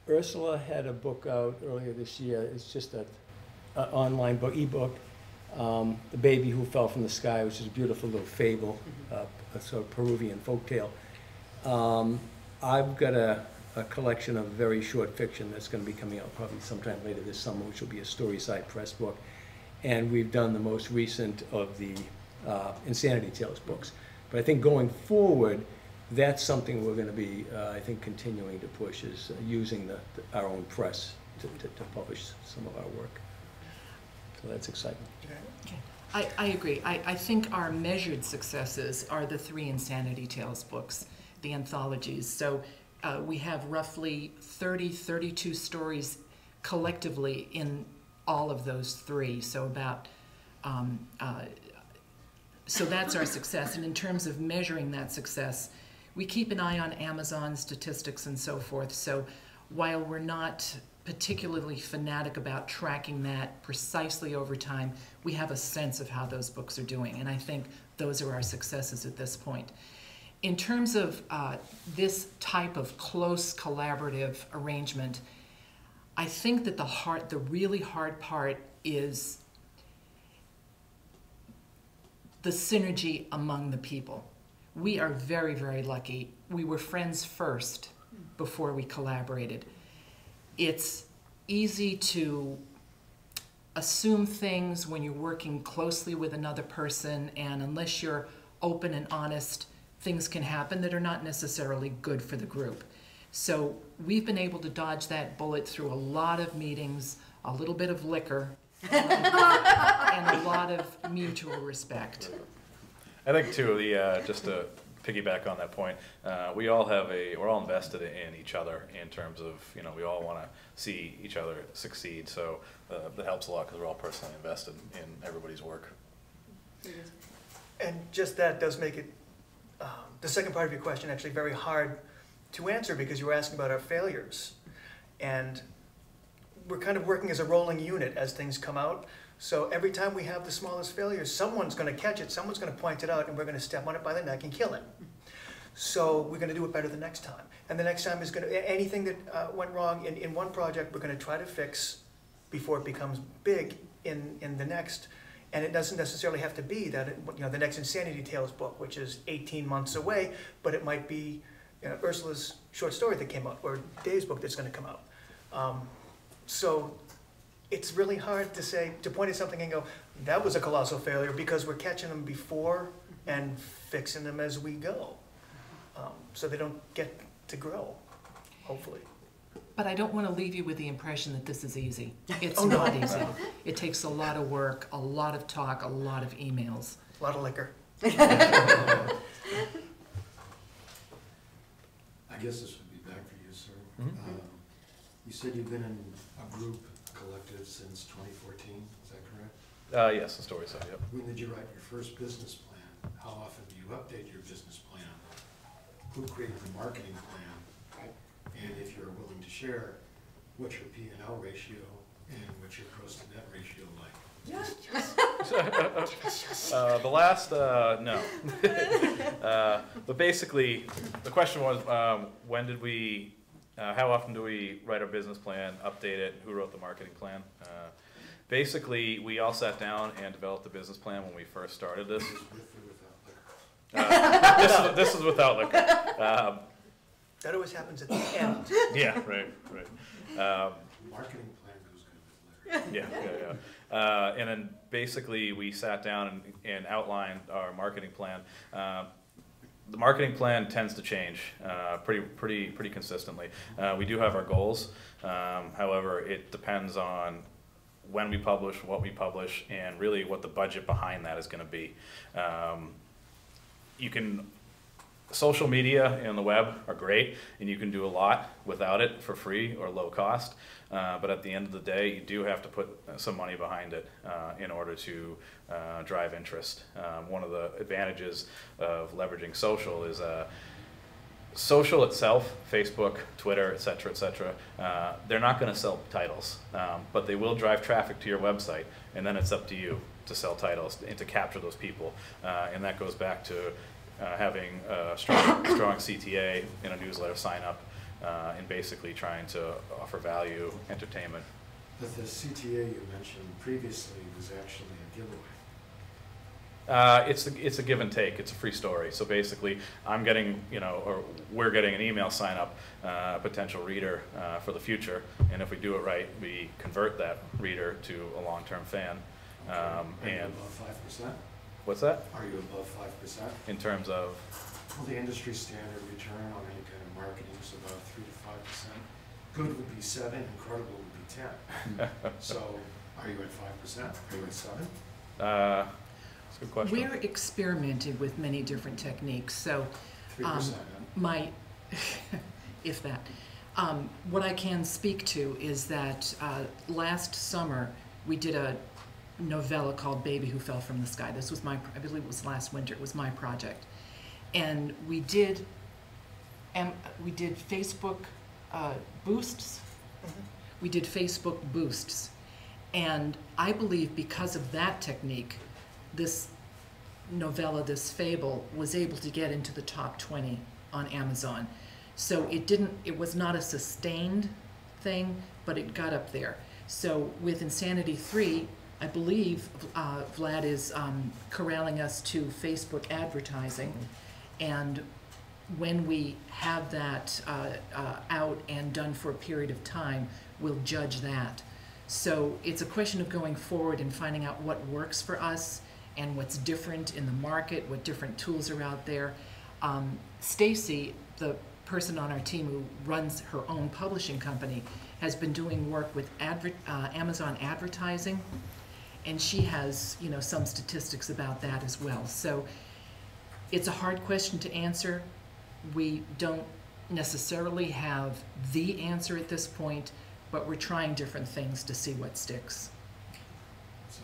Ursula had a book out earlier this year. It's just an online book, ebook, The Baby Who Fell from the Sky, which is a beautiful little fable, a sort of Peruvian folktale. I've got a collection of very short fiction that's going to be coming out probably sometime later this summer, which will be a Storyside Press book. And we've done the most recent of the Insanity Tales books. But I think going forward, that's something we're going to be, I think, continuing to push, is using our own press to publish some of our work. So that's exciting. Okay. I agree. I think our measured successes are the 3 Insanity Tales books, the anthologies. So we have roughly 32 stories collectively in all of those 3, so about so that's our success. And in terms of measuring that success, we keep an eye on Amazon statistics and so forth. So while we're not particularly fanatic about tracking that precisely over time, we have a sense of how those books are doing, and I think those are our successes at this point. In terms of this type of close collaborative arrangement, I think that the really hard part is the synergy among the people. We are very, very lucky. We were friends first before we collaborated. It's easy to assume things when you're working closely with another person, and unless you're open and honest, things can happen that are not necessarily good for the group. So we've been able to dodge that bullet through a lot of meetings, a little bit of liquor, and a lot of mutual respect. I think too, just to piggyback on that point, we're all invested in each other in terms of, we all want to see each other succeed. So that helps a lot because we're all personally invested in everybody's work. And just that does make it, the second part of your question, actually very hard to answer because you were asking about our failures. And we're kind of working as a rolling unit as things come out. So every time we have the smallest failures, someone's going to catch it, someone's going to point it out, and we're going to step on it by the neck and kill it. So we're going to do it better the next time. And the next time is going to, anything that went wrong in one project, we're going to try to fix before it becomes big in the next. And it doesn't necessarily have to be that, the next Insanity Tales book, which is 18 months away, but it might be Ursula's short story that came out, or Dave's book that's going to come out. So it's really hard to point at something and go, that was a colossal failure, because we're catching them before and fixing them as we go. So they don't get to grow, hopefully. But I don't want to leave you with the impression that this is easy. It's Oh, no. not easy. It takes a lot of work, a lot of talk, a lot of emails. A lot of liquor. I guess this would be back for you, sir. Mhm. You said you've been in a group, a collective, since 2014, is that correct? Yes, the story side, yep. When did you write your first business plan? How often do you update your business plan? Who created the marketing plan? And if you're willing to share, what's your P&L ratio and what's your gross to net ratio like? The last, no. But basically, the question was, when did we, how often do we write our business plan, update it, who wrote the marketing plan? Basically, we all sat down and developed the business plan when we first started this. With or without liquor? This is without liquor. That always happens at the end. Yeah, right. Marketing plan goes good with liquor. Yeah. And then basically we sat down and outlined our marketing plan. The marketing plan tends to change pretty consistently. We do have our goals. However, it depends on when we publish, what we publish, and really what the budget behind that is going to be. Social media and the web are great, and you can do a lot without it for free or low cost. But at the end of the day, you do have to put some money behind it in order to drive interest. One of the advantages of leveraging social is social itself, Facebook, Twitter, et cetera, they're not going to sell titles, but they will drive traffic to your website, and then it's up to you to sell titles and to capture those people. And that goes back to having a strong CTA in a newsletter sign up, and basically trying to offer value, entertainment. But the CTA you mentioned previously was actually a giveaway. It's a give and take. It's a free story. So basically, I'm getting, or we're getting an email sign up, a potential reader for the future, and if we do it right, we convert that reader to a long-term fan. Are you And above 5%? what's that? Are you above 5%? In terms of? Well, the industry standard return on any kind of marketing is about 3 to 5%. Good would be 7, incredible would be 10. So, are you at 5%? Are you at 7? That's a good question. We're experimenting with many different techniques, so 3%, my, if that. What I can speak to is that last summer we did a novella called Baby Who Fell from the Sky. This was I believe it was last winter, it was my project. And we did Facebook boosts. Mm-hmm. We did Facebook boosts. And I believe because of that technique, this novella, this fable, was able to get into the top 20 on Amazon. So it was not a sustained thing, but it got up there. So with Insanity 3, I believe Vlad is corralling us to Facebook advertising, and when we have that out and done for a period of time, we'll judge that. So it's a question of going forward and finding out what works for us and what's different in the market, what different tools are out there. Stacy, the person on our team who runs her own publishing company, has been doing work with Amazon advertising, and she has, some statistics about that as well. So it's a hard question to answer. We don't necessarily have the answer at this point, but we're trying different things to see what sticks. So,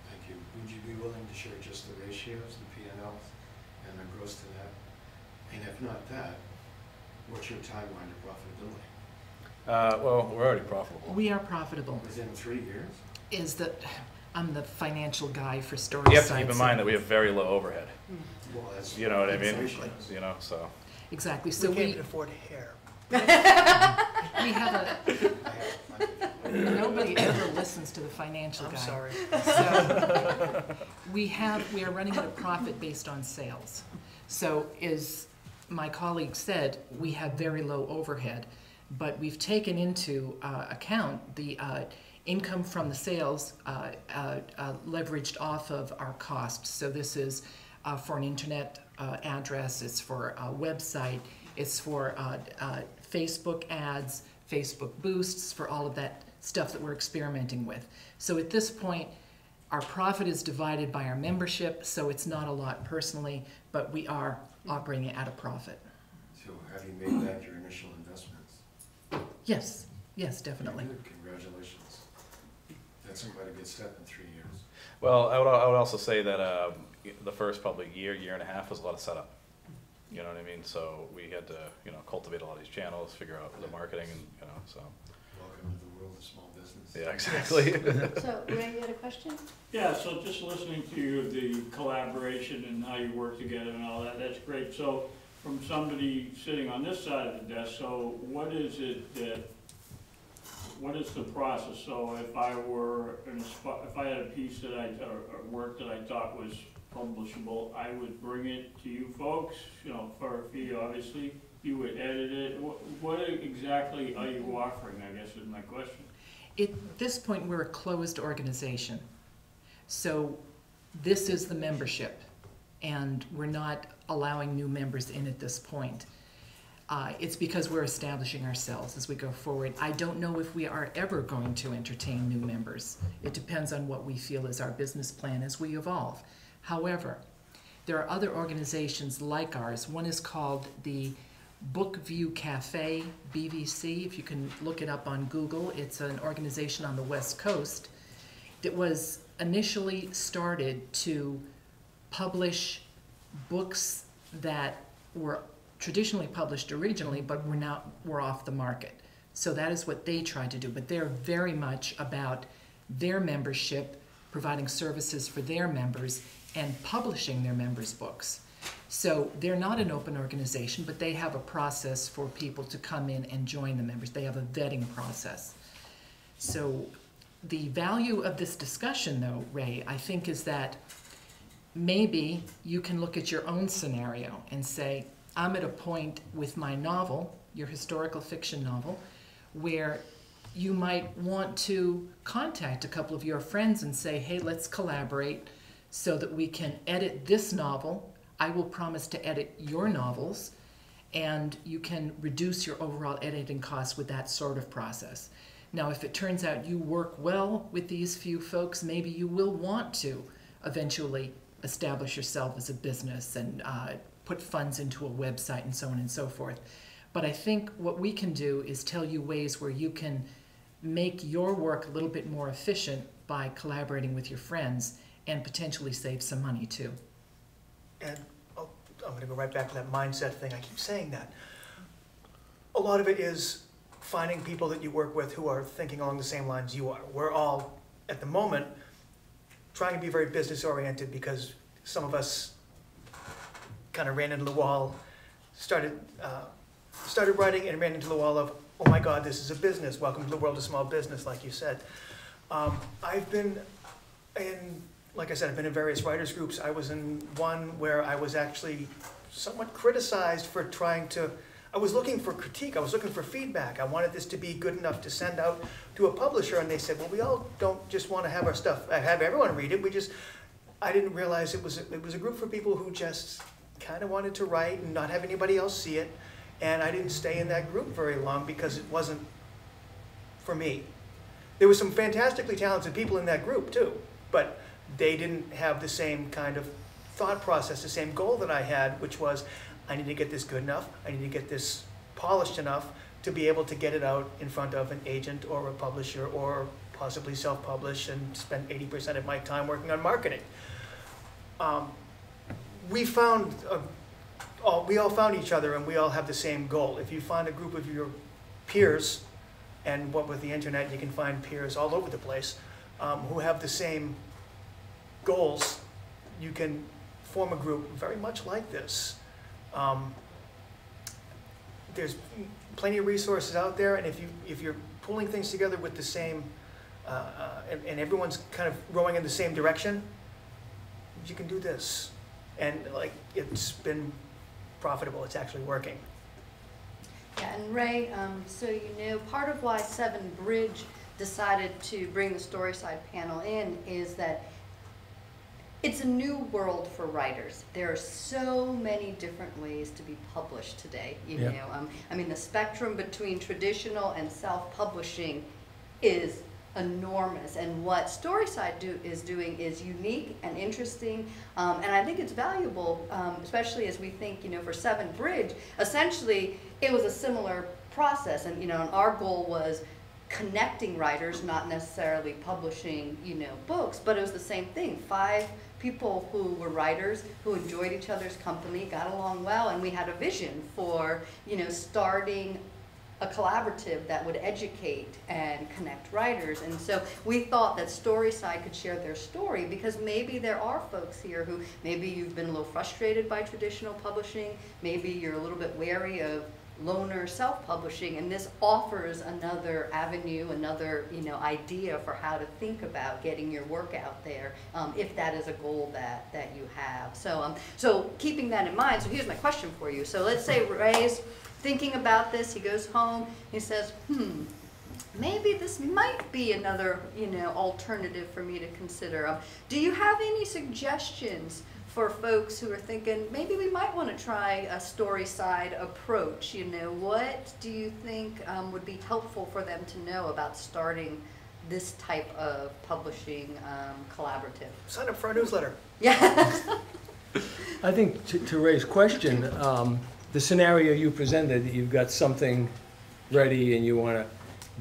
thank you. Would you be willing to share just the ratios, the P&Ls, and the gross to net? And if not that, What's your timeline to profitability? Well, we're already profitable. We are profitable. Within 3 years? Is that I'm the financial guy for storage You have to sites. keep in mind that we have very low overhead. Well, that's. You know what I mean? Exactly. You know, so. Exactly. We So can't we even afford hair. have a, I have- nobody ever listens to the financial guy. I'm sorry. So we are running at a profit based on sales. So as my colleague said, we have very low overhead, but we've taken into account the income from the sales leveraged off of our costs. So this is for an internet address, it's for a website, it's for Facebook ads, Facebook boosts, for all of that stuff that we're experimenting with. So at this point, our profit is divided by our membership, so it's not a lot personally, but we are operating at a profit. So have you made that your initial investments? Yes, yes, definitely. Good, congratulations. That's quite a good step in 3 years. Well, I would also say that the first probably year and a half was a lot of setup. You know what I mean? So we had to, cultivate a lot of these channels, figure out the marketing, and so. Welcome to the world of small business. Yeah, exactly. So, Ray, you had a question? Yeah, so just listening to you, the collaboration and how you work together and all that, that's great. So from somebody sitting on this side of the desk, so what is the process? So if I were if I had a piece that or work that I thought was publishable, I would bring it to you folks, for a fee, obviously. You would edit it. What exactly are you offering, I guess, is my question. At this point, we're a closed organization. So this is the membership, and we're not allowing new members in at this point. It's because we're establishing ourselves as we go forward. I don't know if we are ever going to entertain new members. It depends on what we feel is our business plan as we evolve. However, there are other organizations like ours. One is called the Book View Cafe, BVC, if you can look it up on Google. It's an organization on the West Coast that was initially started to publish books that were traditionally published originally, but were off the market. So that is what they tried to do, but they're very much about their membership, providing services for their members, and publishing their members' books. So they're not an open organization, but they have a process for people to come in and join the members. They have a vetting process. So the value of this discussion, though, Ray, I think is that maybe you can look at your own scenario and say, I'm at a point with my novel, your historical fiction novel, where you might want to contact a couple of your friends and say, hey, let's collaborate so that we can edit this novel. I will promise to edit your novels, and you can reduce your overall editing costs with that sort of process. Now, if it turns out you work well with these few folks, maybe you will want to eventually establish yourself as a business and put funds into a website and so on and so forth. But I think what we can do is tell you ways where you can make your work a little bit more efficient by collaborating with your friends and potentially save some money too. And I'm going to go right back to that mindset thing. I keep saying that. A lot of it is finding people that you work with who are thinking along the same lines you are. We're all, at the moment, trying to be very business oriented because some of us kind of ran into the wall, started writing and ran into the wall of, oh my God, this is a business. Welcome to the world of small business, like you said. I've been in, like I said, I've been in various writers groups. I was in one where I was actually somewhat criticized for I was looking for critique, I was looking for feedback. I wanted this to be good enough to send out to a publisher, and they said, well, we all don't just want to have our stuff, have everyone read it, I didn't realize it was a group for people who just kind of wanted to write and not have anybody else see it, and I didn't stay in that group very long because it wasn't for me. There were some fantastically talented people in that group too, but they didn't have the same kind of thought process, the same goal that I had, which was, I need to get this good enough, I need to get this polished enough to be able to get it out in front of an agent or a publisher or possibly self-publish and spend 80% of my time working on marketing. We found we all found each other and we all have the same goal. If you find a group of your peers, and what with the internet, you can find peers all over the place, who have the same goals, you can form a group very much like this. There's plenty of resources out there, and if you're pulling things together with the same, and everyone's kind of rowing in the same direction, you can do this. And like, it's been profitable, it's actually working. Yeah, and Ray, so you know, part of why Seven Bridge decided to bring the Storyside panel in is that it's a new world for writers. There are so many different ways to be published today. You Yeah. know, I mean, the spectrum between traditional and self-publishing is enormous, and what Storyside is doing is unique and interesting, and I think it's valuable, especially as we think, you know, for Seven Bridge, essentially it was a similar process, and you know, and our goal was connecting writers, not necessarily publishing, you know, books, but it was the same thing. 5 people who were writers, who enjoyed each other's company, got along well, and we had a vision for, you know, starting a collaborative that would educate and connect writers. And so we thought that Storyside could share their story, because maybe there are folks here who, maybe you've been a little frustrated by traditional publishing, maybe you're a little bit wary of loner self-publishing, and this offers another avenue, another, you know, idea for how to think about getting your work out there, if that is a goal that you have. So so keeping that in mind, so here's my question for you. So let's say Ray's thinking about this, he goes home, he says, maybe this might be another, you know, alternative for me to consider. Do you have any suggestions for folks who are thinking, maybe we might want to try a Storyside approach? You know, what do you think would be helpful for them to know about starting this type of publishing collaborative? Sign up for our newsletter. Yeah. I think to Ray's question, the scenario you presented, that you've got something ready and you want to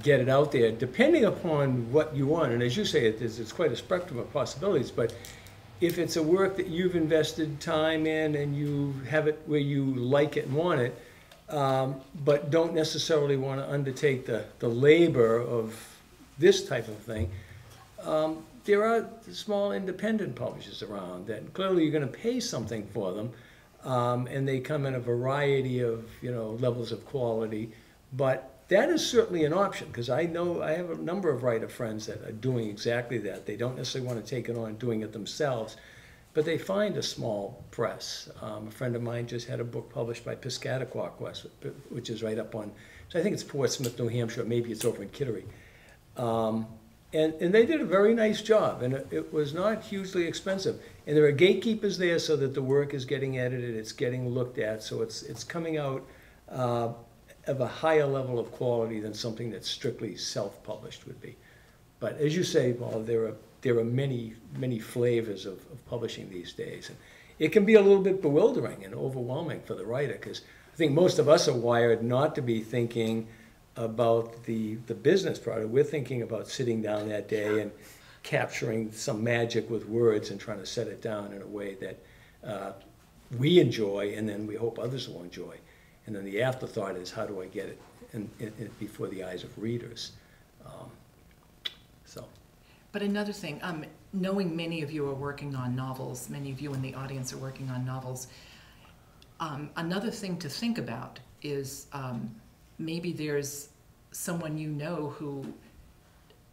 get it out there, depending upon what you want, and as you say, it's quite a spectrum of possibilities, but if it's a work that you've invested time in and you have it where you like it and want it, but don't necessarily want to undertake the labor of this type of thing, there are small independent publishers around that clearly you're going to pay something for them, and they come in a variety of, you know, levels of quality, but that is certainly an option, because I know I have a number of writer friends that are doing exactly that. They don't necessarily want to take it on doing it themselves, but they find a small press. A friend of mine just had a book published by Piscataqua, which is right up on, so I think it's Portsmouth, New Hampshire, maybe it's over in Kittery. And they did a very nice job, and it was not hugely expensive. And there are gatekeepers there so that the work is getting edited, it's getting looked at, so it's coming out of a higher level of quality than something that's strictly self-published would be. But as you say, Paul, there are many, many flavors of publishing these days. And it can be a little bit bewildering and overwhelming for the writer, because I think most of us are wired not to be thinking about the business product. We're thinking about sitting down that day and capturing some magic with words and trying to set it down in a way that we enjoy, and then we hope others will enjoy. And then the afterthought is, how do I get it in before the eyes of readers? But another thing, knowing many of you are working on novels, many of you in the audience are working on novels, another thing to think about is maybe there's someone you know who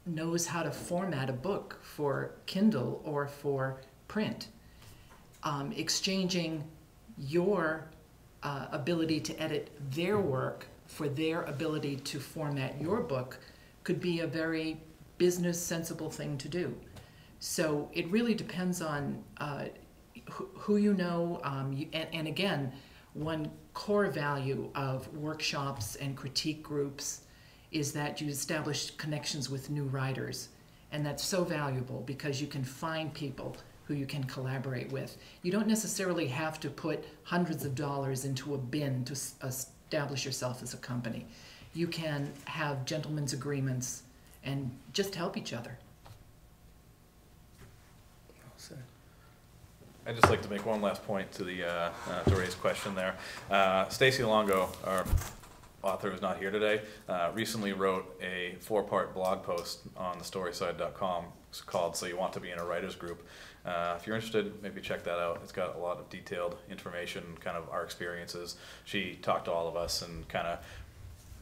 knows how to format a book for Kindle or for print. Exchanging your ability to edit their work for their ability to format your book could be a very business sensible thing to do. So it really depends on who you know, and again, one core value of workshops and critique groups is that you establish connections with new writers, and that's so valuable because you can find people who you can collaborate with. You don't necessarily have to put hundreds of dollars into a bin to establish yourself as a company. You can have gentlemen's agreements and just help each other. I'd just like to make one last point to the to Ray's question there. Stacy Longo, our author who's not here today, recently wrote a 4-part blog post on thestoryside.com. It's called "So You Want to Be in a Writers Group." If you're interested, maybe check that out. It's got a lot of detailed information, kind of our experiences. She talked to all of us and kind of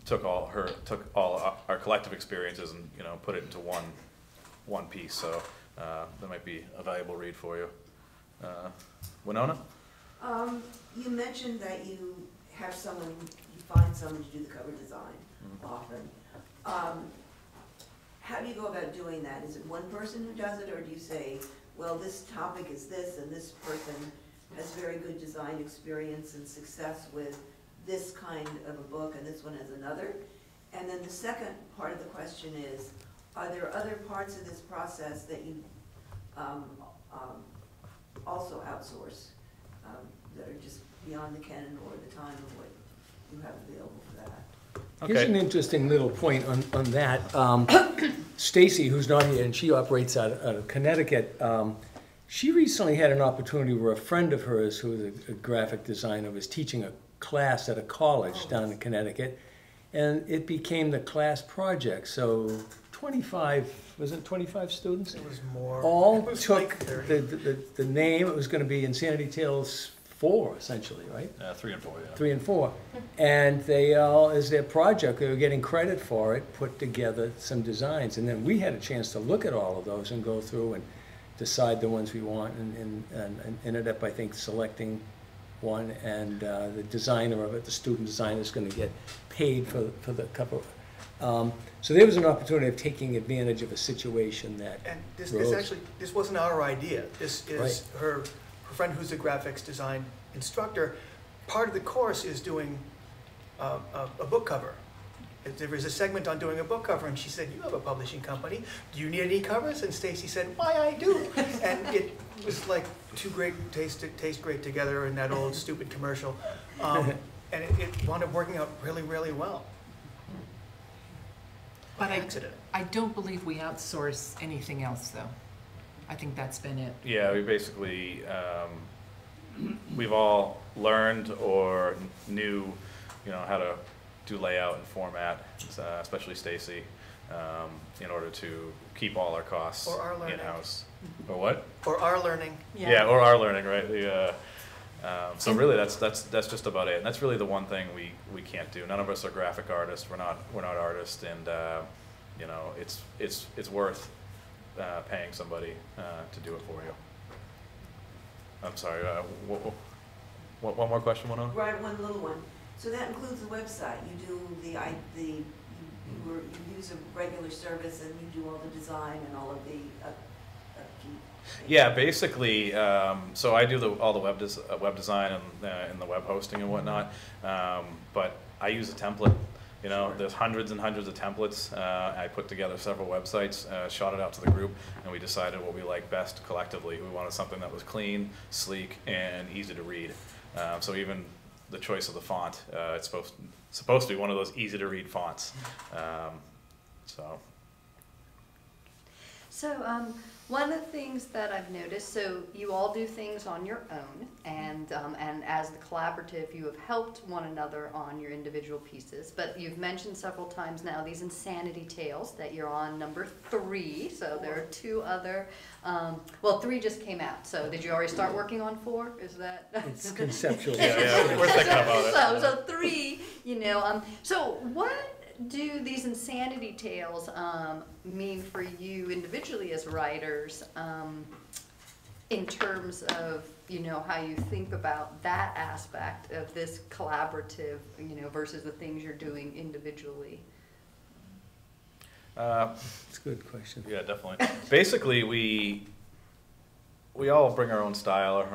took all our collective experiences and put it into one piece. So that might be a valuable read for you. Winona? You mentioned that you have someone, you find someone to do the cover design often. How do you go about doing that? Is it one person who does it, or do you say, well, this topic is this, and this person has very good design experience and success with this kind of a book, and this one has another? And then the second part of the question is, are there other parts of this process that you also outsource that are just beyond the canon or the time of what you have available for that? Here's an interesting little point on that. Stacy, who's not here, and she operates out of Connecticut, she recently had an opportunity where a friend of hers, who is a graphic designer, was teaching a class at a college down in Connecticut, and it became the class project. So 25 students? It was more. All It was took like 30. the name. It was going to be Insanity Tales 4, essentially, right? 3 and 4, yeah. 3 and 4. And they all, as their project, they were getting credit for it, put together some designs. And then we had a chance to look at all of those and go through and decide the ones we want, and ended up, I think, selecting one. And the designer of it, the student designer, is going to get paid for the cover. So there was an opportunity of taking advantage of a situation that And this rose. actually, this wasn't our idea. This is Right. her friend who's a graphics design instructor. Part of the course is doing a book cover. There was a segment on doing a book cover, and she said, "You have a publishing company. Do you need any covers?" And Stacy said, "Why, I do." And it was like two great taste great together in that old stupid commercial. And it wound up working out really, really well. But Accident. I don't believe we outsource anything else, though. I think that's been it. Yeah, we basically, we've all learned or knew, how to do layout and format, especially Stacy, in order to keep all our costs Or our learning. in-house. Or what? Or our learning. Yeah, or our learning, right? So really, that's just about it, and that's really the one thing we can't do. None of us are graphic artists. We're not artists, and it's worth paying somebody to do it for you. I'm sorry. One more question, Winona? Right, one little one. So that includes the website. You do you use a regular service, and you do all the design and all of the upkeep. Yeah, basically, so I do all the web design and the web hosting and whatnot, but I use a template. There's hundreds and hundreds of templates. I put together several websites, shot it out to the group, and we decided what we liked best collectively. We wanted something that was clean, sleek, and easy to read. So even the choice of the font, it's supposed to be one of those easy to read fonts. So one of the things that I've noticed, so you all do things on your own, and as the collaborative, you have helped one another on your individual pieces. But you've mentioned several times now these Insanity Tales that you're on number 3. So there are 2 other. Well, 3 just came out. So did you already start working on 4? Is that? It's conceptual. Yeah, we're thinking about it. So 3. So what do these Insanity Tales mean for you individually as writers, in terms of how you think about that aspect of this collaborative, versus the things you're doing individually? That's a good question. Yeah, definitely. Basically, we all bring our own style,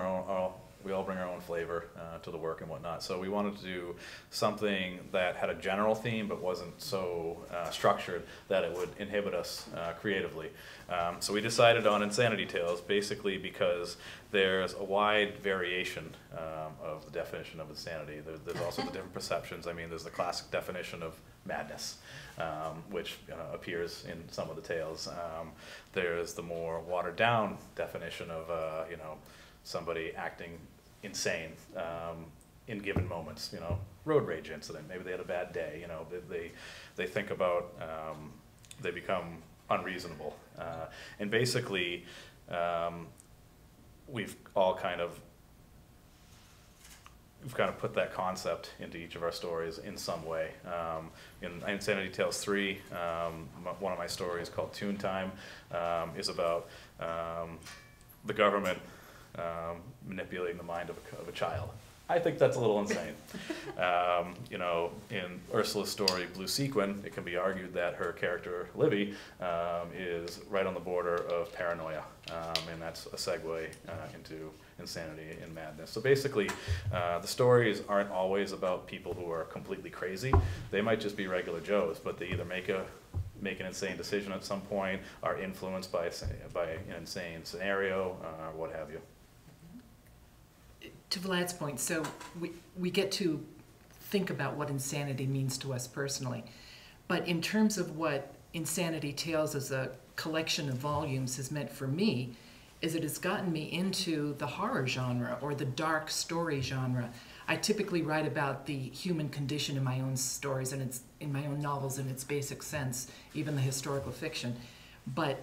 we all bring our own flavor to the work and whatnot. So we wanted to do something that had a general theme but wasn't so structured that it would inhibit us creatively. So we decided on Insanity Tales basically because there's a wide variation of the definition of insanity. There's also the different perceptions. I mean, there's the classic definition of madness, which appears in some of the tales. There's the more watered down definition of, somebody acting insane in given moments. You know, road rage incident. Maybe they had a bad day. You know, they think about they become unreasonable, and basically we've kind of put that concept into each of our stories in some way. In Insanity Tales 3, one of my stories called Toon Time is about the government manipulating the mind of a child. I think that's a little insane. You know, in Ursula's story, Blue Sequin, it can be argued that her character, Livy, is right on the border of paranoia, and that's a segue into insanity and madness. So basically, the stories aren't always about people who are completely crazy. They might just be regular Joes, but they either make an insane decision at some point, are influenced by an insane scenario, or what have you. To Vlad's point, so we get to think about what insanity means to us personally. But in terms of what Insanity Tales as a collection of volumes has meant for me, is it has gotten me into the horror genre or the dark story genre. I typically write about the human condition in my own stories and in my own novels in its basic sense, even the historical fiction. But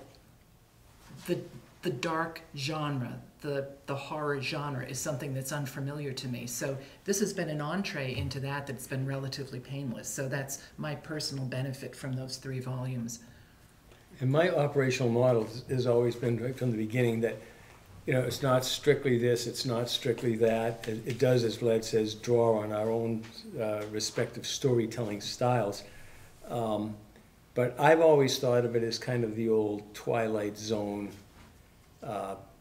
the dark genre, the horror genre is something that's unfamiliar to me. So this has been an entree into that's been relatively painless. So that's my personal benefit from those 3 volumes. And my operational model has always been right from the beginning that, you know, it's not strictly this, it's not strictly that. It does, as Vlad says, draw on our own respective storytelling styles. But I've always thought of it as kind of the old Twilight Zone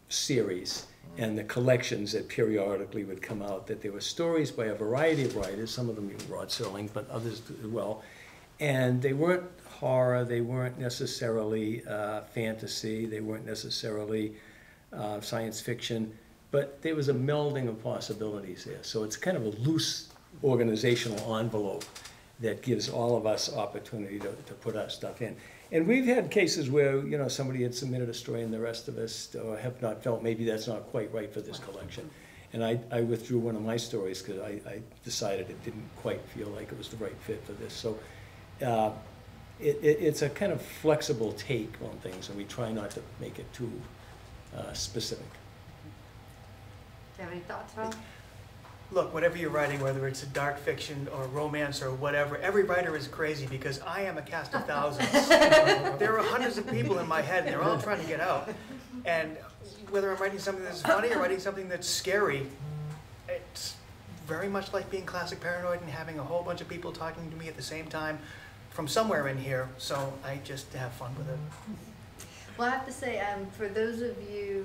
series and the collections that periodically would come out, that there were stories by a variety of writers, some of them even Rod Serling, but others as well. And they weren't horror, they weren't necessarily fantasy, they weren't necessarily science fiction, but there was a melding of possibilities there. So it's kind of a loose organizational envelope that gives all of us opportunity to put our stuff in. And we've had cases where, you know, somebody had submitted a story and the rest of us have not felt maybe that's not quite right for this collection. And I withdrew one of my stories because I decided it didn't quite feel like it was the right fit for this. So it's a kind of flexible take on things, and we try not to make it too specific. Do you have any thoughts, Rob? Look, whatever you're writing, whether it's a dark fiction or romance or whatever, every writer is crazy because I am a cast of thousands. There are hundreds of people in my head and they're all trying to get out. And whether I'm writing something that's funny or writing something that's scary, it's very much like being classic paranoid and having a whole bunch of people talking to me at the same time from somewhere in here. So I just have fun with it. Well, I have to say, for those of you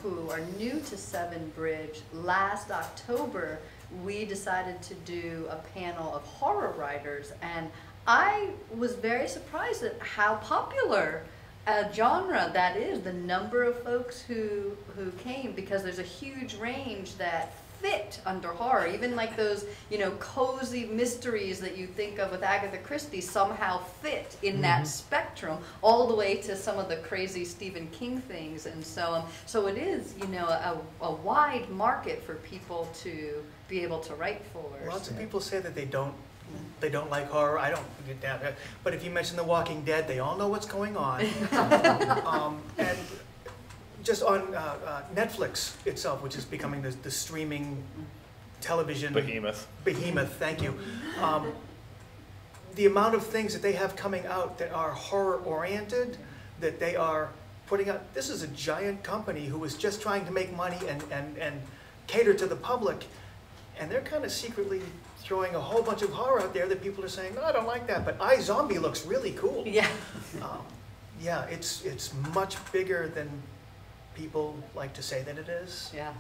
who are new to Seven Bridge, last October we decided to do a panel of horror writers, and I was very surprised at how popular a genre that is, the number of folks who came, because there's a huge range that fit under horror. Even like those, you know, cozy mysteries that you think of with Agatha Christie somehow fit in that spectrum, all the way to some of the crazy Stephen King things. And so it is, you know, a wide market for people to be able to write for. Lots of people say that they don't like horror. I don't get down. But if you mention The Walking Dead, they all know what's going on. And just on Netflix itself, which is becoming the streaming television behemoth, thank you. The amount of things that they have coming out that are horror oriented, that they are putting out. This is a giant company who is just trying to make money and cater to the public, and they're kind of secretly throwing a whole bunch of horror out there that people are saying, no, I don't like that, but iZombie looks really cool. Yeah. Yeah, it's much bigger than people like to say that it is. Yeah.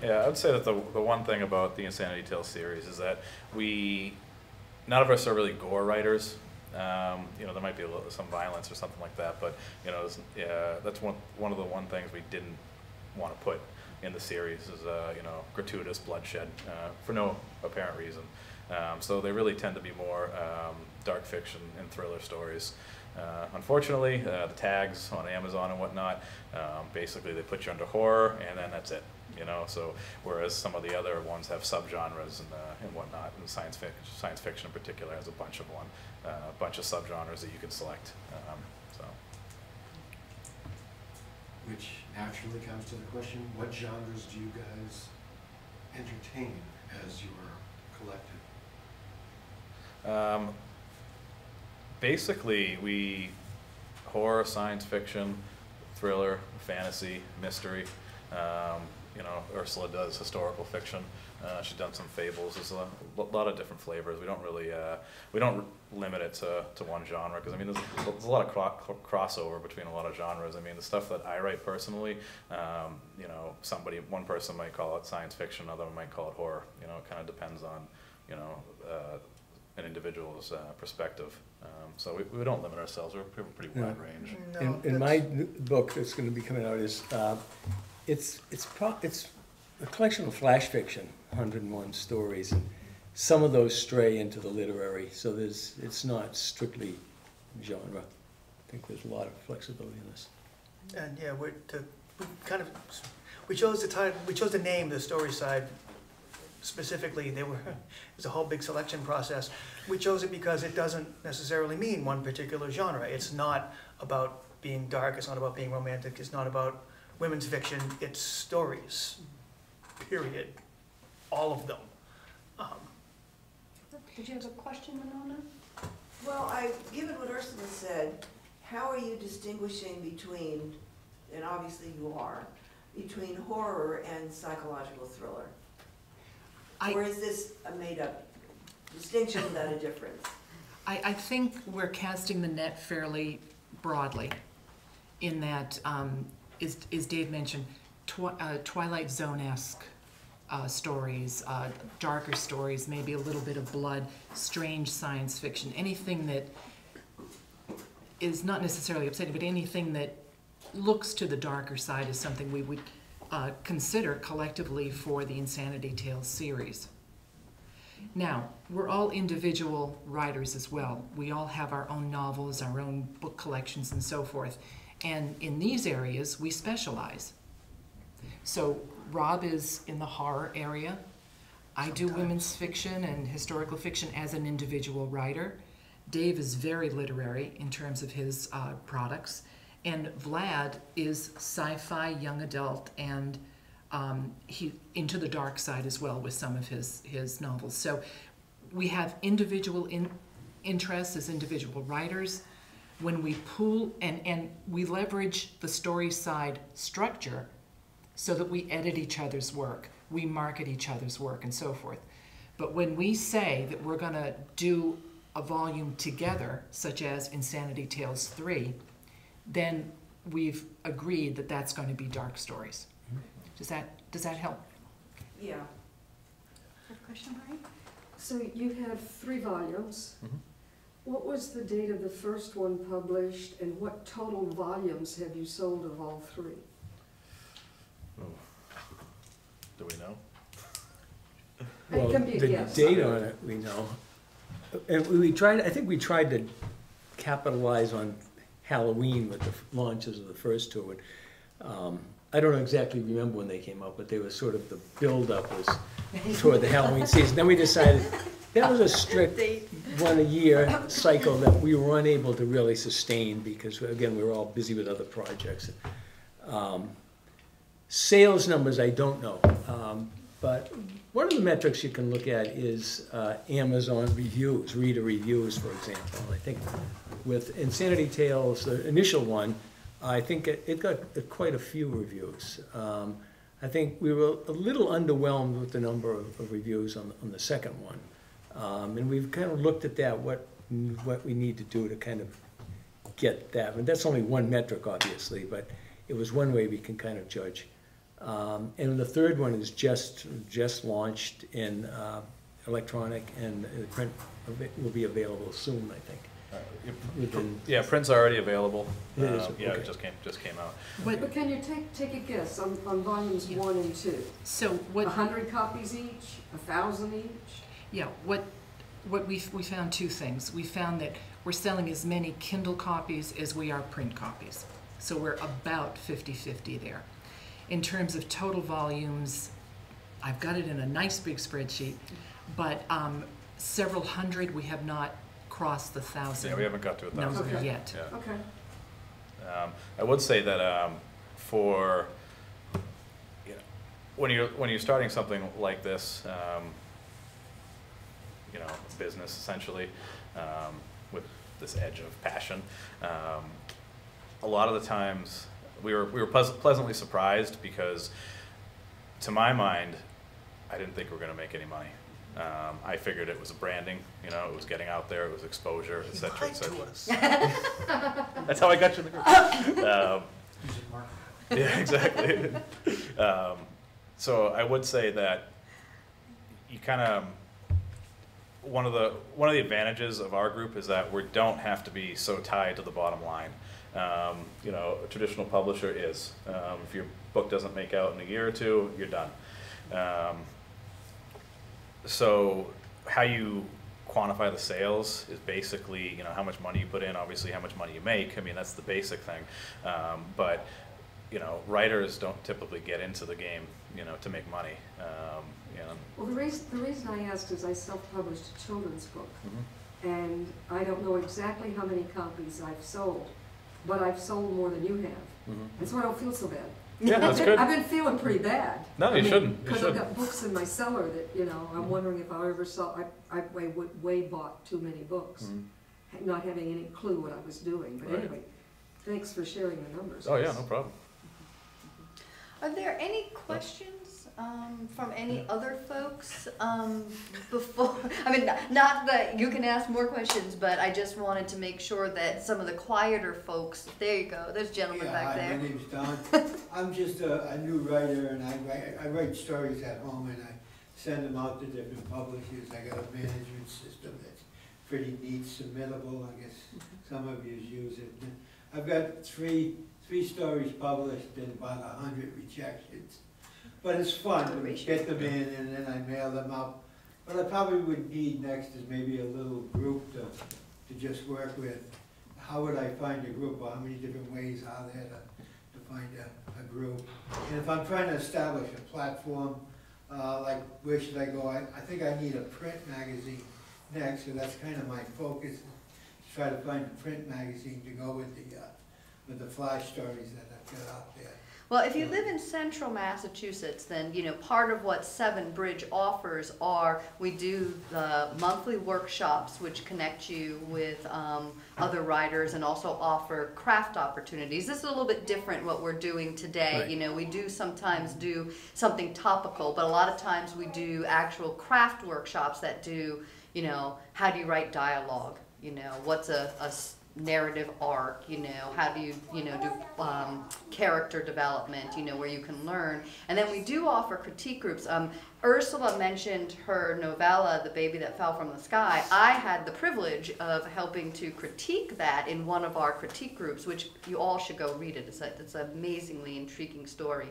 Yeah, I would say that the one thing about the Insanity Tales series is that none of us are really gore writers. You know, there might be some violence or something like that, but you know, that's one of the things we didn't want to put in the series is, you know, gratuitous bloodshed for no apparent reason. So they really tend to be more dark fiction and thriller stories. Unfortunately, the tags on Amazon and whatnot, basically they put you under horror and then that's it. You know, so whereas some of the other ones have subgenres and whatnot, and science fiction in particular has a bunch of subgenres that you can select. So, Which naturally comes to the question, what genres do you guys entertain as your collective? Basically, we horror, science fiction, thriller, fantasy, mystery. You know, Ursula does historical fiction. She's done some fables. There's a lot of different flavors. We don't really, we don't limit it to one genre, because I mean, there's a lot of crossover between a lot of genres. I mean, the stuff that I write personally, you know, one person might call it science fiction, another one might call it horror. You know, it kind of depends on, you know, an individual's perspective. So we don't limit ourselves. We're a pretty wide range. No, In my book that's going to be coming out is, it's a collection of flash fiction, 101 stories, and some of those stray into the literary, so it's not strictly genre. I think there's a lot of flexibility in this. And yeah, we chose the name, the story side specifically. It was a whole big selection process. We chose it because it doesn't necessarily mean one particular genre. It's not about being dark, it's not about being romantic, it's not about women's fiction, it's stories, period. All of them. Did you have a question, Winona? Well, given what Ursula said, how are you distinguishing between, and obviously you are, between horror and psychological thriller? Or is this a made-up distinction without a difference? I think we're casting the net fairly broadly in that, as Dave mentioned, Twilight Zone-esque stories, darker stories, maybe a little bit of blood, strange science fiction, anything that is not necessarily upsetting, but anything that looks to the darker side is something we would consider collectively for the Insanity Tales series. Now, we're all individual writers as well. We all have our own novels, our own book collections, and so forth. And in these areas, we specialize. So Rob is in the horror area. I do women's fiction and historical fiction as an individual writer. Dave is very literary in terms of his products. And Vlad is sci-fi, young adult, and he into the dark side as well with some of his novels. So we have individual interests as individual writers. When we pool and we leverage the story side structure so that we edit each other's work, we market each other's work, and so forth. But when we say that we're going to do a volume together, such as Insanity Tales 3, then we've agreed that that's going to be dark stories. Does that help? Yeah. Question, Marie? So you have 3 volumes. Mm-hmm. What was the date of the first one published, and what total volumes have you sold of all 3? Oh. Do we know? It can be a The guess. date on it, we know. And I think we tried to capitalize on Halloween with the launches of the first 2. And, I don't exactly remember when they came out, but they were sort of, the build-up was toward the Halloween season. Then we decided that was a strict one-a-year cycle that we were unable to really sustain because, again, we were all busy with other projects. Sales numbers, I don't know. But one of the metrics you can look at is Amazon reviews, reader reviews, for example. I think with Insanity Tales, the initial one, I think it got quite a few reviews. I think we were a little underwhelmed with the number of reviews on the second one. And we've kind of looked at that, what we need to do to kind of get that. And that's only one metric, obviously, but it was one way we can kind of judge. And the third one is just launched in electronic, and the print will be available soon, I think. within? Yeah, print's already available. It is, Yeah, okay. it just came out. But can you take a guess on volumes 1 and 2? So what? 100 copies each, 1,000 each? Yeah, what we found two things. We found that we're selling as many Kindle copies as we are print copies. So we're about 50-50 there. In terms of total volumes, I've got it in a nice big spreadsheet, but several hundred, we have not crossed the 1,000 Yeah, we haven't got to 1,000 number Okay. yet. Yeah. Okay. I would say that for you know, when you're starting something like this, you know, business essentially, with this edge of passion, a lot of the times we were pleasantly surprised because, to my mind, I didn't think we were going to make any money. I figured it was branding, you know, it was getting out there, it was exposure, et cetera, et cetera. That's how I got you in the group. Use it marketing. Yeah, exactly. So I would say that you kind of, one of the advantages of our group is that we don't have to be so tied to the bottom line. You know, a traditional publisher is. If your book doesn't make out in a year or two, you're done. So how you quantify the sales is basically, you know, how much money you put in, obviously how much money you make. I mean, that's the basic thing. But, you know, writers don't typically get into the game, you know, to make money. You know. Well, the reason I asked is I self-published a children's book, Mhm. and I don't know exactly how many copies I've sold, but I've sold more than you have, Mhm. and so I don't feel so bad. Yeah, that's good. I've been feeling pretty bad. No, you shouldn't. You Because I've shouldn't. got books in my cellar that, you know, I'm wondering if I ever saw, I way bought too many books, Mhm. not having any clue what I was doing. But Right. anyway, thanks for sharing the numbers. Oh yeah, no problem. Are there any questions from any other folks before? I mean, not that you can ask more questions, but I just wanted to make sure that some of the quieter folks, there you go, there's a gentleman back Hi, there. my name's Don. I'm just a new writer, and I write stories at home, and I send them out to different publishers. I got a management system that's pretty neat, submittable. I guess some of you use it. And I've got three stories published and about 100 rejections. But it's fun to get them in, and then I mail them out. What I probably would need next is maybe a little group to just work with. How would I find a group, or how many different ways are there to find a group? And if I'm trying to establish a platform, like where should I go? I think I need a print magazine next, so that's kind of my focus, to try to find a print magazine to go with the flash stories that I've got out there. Well, if you live in central Massachusetts, then, you know, part of what Seven Bridge offers are, we do the monthly workshops which connect you with other writers and also offer craft opportunities. This is a little bit different what we're doing today. Right. You know, we do sometimes do something topical, but a lot of times we do actual craft workshops that do, you know, how do you write dialogue? You know, what's a narrative arc, you know, how do you know, do character development, you know, where you can learn. And then we do offer critique groups. Ursula mentioned her novella, The Baby That Fell from the Sky. I had the privilege of helping to critique that in one of our critique groups, which you all should go read it. It's an amazingly intriguing story.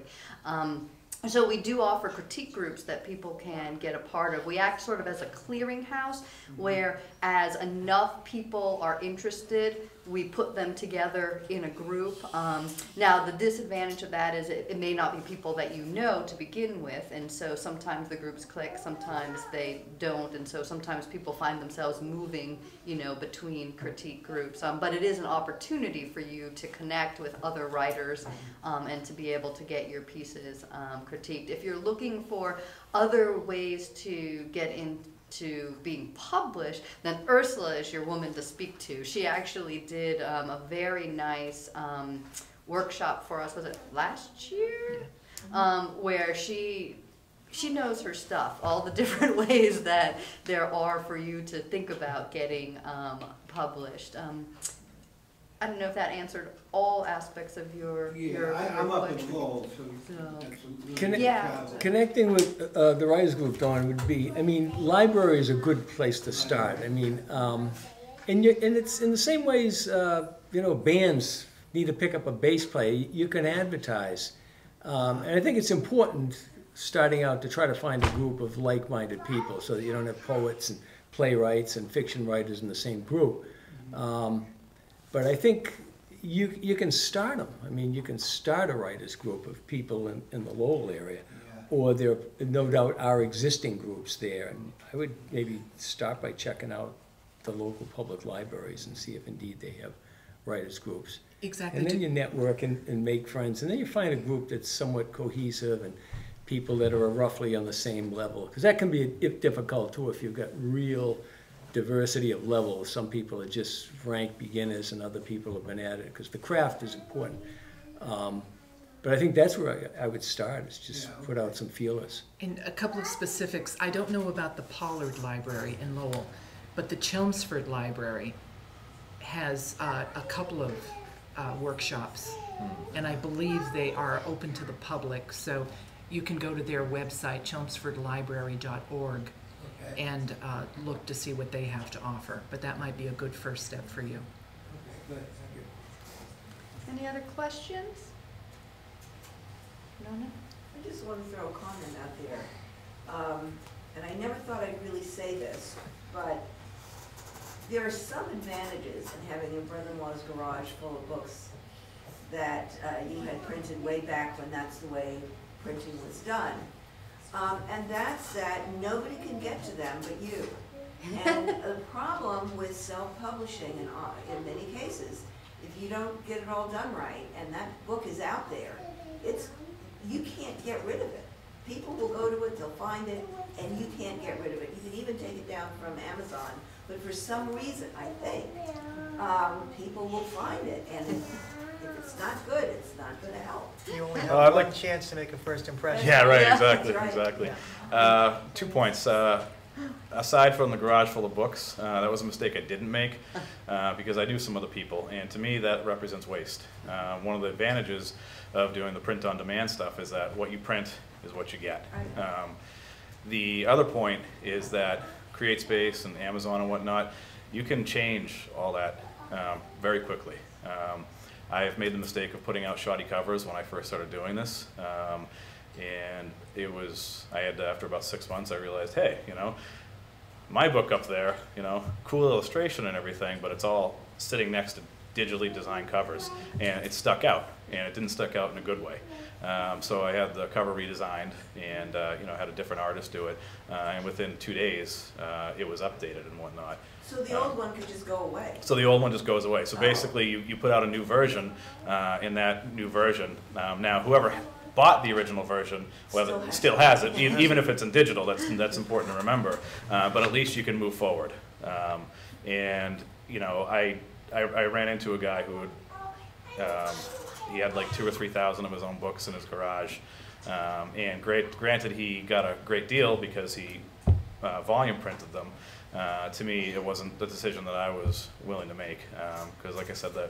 So we do offer critique groups that people can get a part of. We act sort of as a clearinghouse where as enough people are interested, we put them together in a group. Now the disadvantage of that is it may not be people that you know to begin with, and so sometimes the groups click, sometimes they don't, and so sometimes people find themselves moving, you know, between critique groups. But it is an opportunity for you to connect with other writers and to be able to get your pieces critiqued. If you're looking for other ways to get into being published, then Ursula is your woman to speak to. She actually did a very nice workshop for us, was it last year? Where she knows her stuff, all the different ways that there are for you to think about getting published. I don't know if that answered all aspects of your I'm up in question. Lowell, so So- that's a little Can bit it- Yeah. travel. Connecting with the Writers Group, Dawn, would be, I mean, library is a good place to start. I mean, And it's in the same ways, you know, bands need to pick up a bass player. You can advertise. And I think it's important starting out to try to find a group of like-minded people so that you don't have poets and playwrights and fiction writers in the same group. But I think you can start them. I mean, you can start a writers group of people in the Lowell area. Or there no doubt are existing groups there. And I would maybe start by checking out the local public libraries and see if indeed they have writers groups. Exactly. And then you network and make friends. And then you find a group that's somewhat cohesive and people that are roughly on the same level. Because that can be difficult too if you've got real diversity of levels. Some people are just rank beginners and other people have been at it. Because the craft is important. But I think that's where I would start, is just put out some feelers. And a couple of specifics. I don't know about the Pollard Library in Lowell, but the Chelmsford Library has a couple of workshops, and I believe they are open to the public. So you can go to their website, chelmsfordlibrary.org, and look to see what they have to offer. But that might be a good first step for you. Good, thank you. Any other questions? Nona? I just want to throw a comment out there. And I never thought I'd really say this, but there are some advantages in having a brother-in-law's garage full of books that you had printed way back when that's the way printing was done. And that's that nobody can get to them but you. And the problem with self-publishing in many cases, if you don't get it all done right and that book is out there, you can't get rid of it. People will go to it, they'll find it, and you can't get rid of it. You can even take it down from Amazon, but for some reason, I think, people will find it, and if it's not good, it's not going to help. You only I'd have one like- chance to make a first impression. Yeah, right, Yeah, exactly, that's right. exactly. 2 points. Aside from the garage full of books, that was a mistake I didn't make because I knew some other people, and to me that represents waste. One of the advantages of doing the print-on-demand stuff is that what you print is what you get. The other point is that CreateSpace and Amazon and whatnot, you can change all that very quickly. I have made the mistake of putting out shoddy covers when I first started doing this. And it was, after about 6 months, I realized, hey, you know, my book up there, you know, cool illustration and everything, but it's all sitting next to digitally designed covers, and it stuck out, and it didn't stick out in a good way. So I had the cover redesigned, and you know, had a different artist do it, and within 2 days, it was updated and whatnot. So the old one could just go away. So the old one just goes away. So basically, you put out a new version, in that new version, now whoever bought the original version, whether still has it, even if it's in digital. That's important to remember. But at least you can move forward. And you know, I ran into a guy who would, he had like 2,000 or 3,000 of his own books in his garage. And granted, he got a great deal because he volume printed them. To me, it wasn't the decision that I was willing to make, because, like I said, that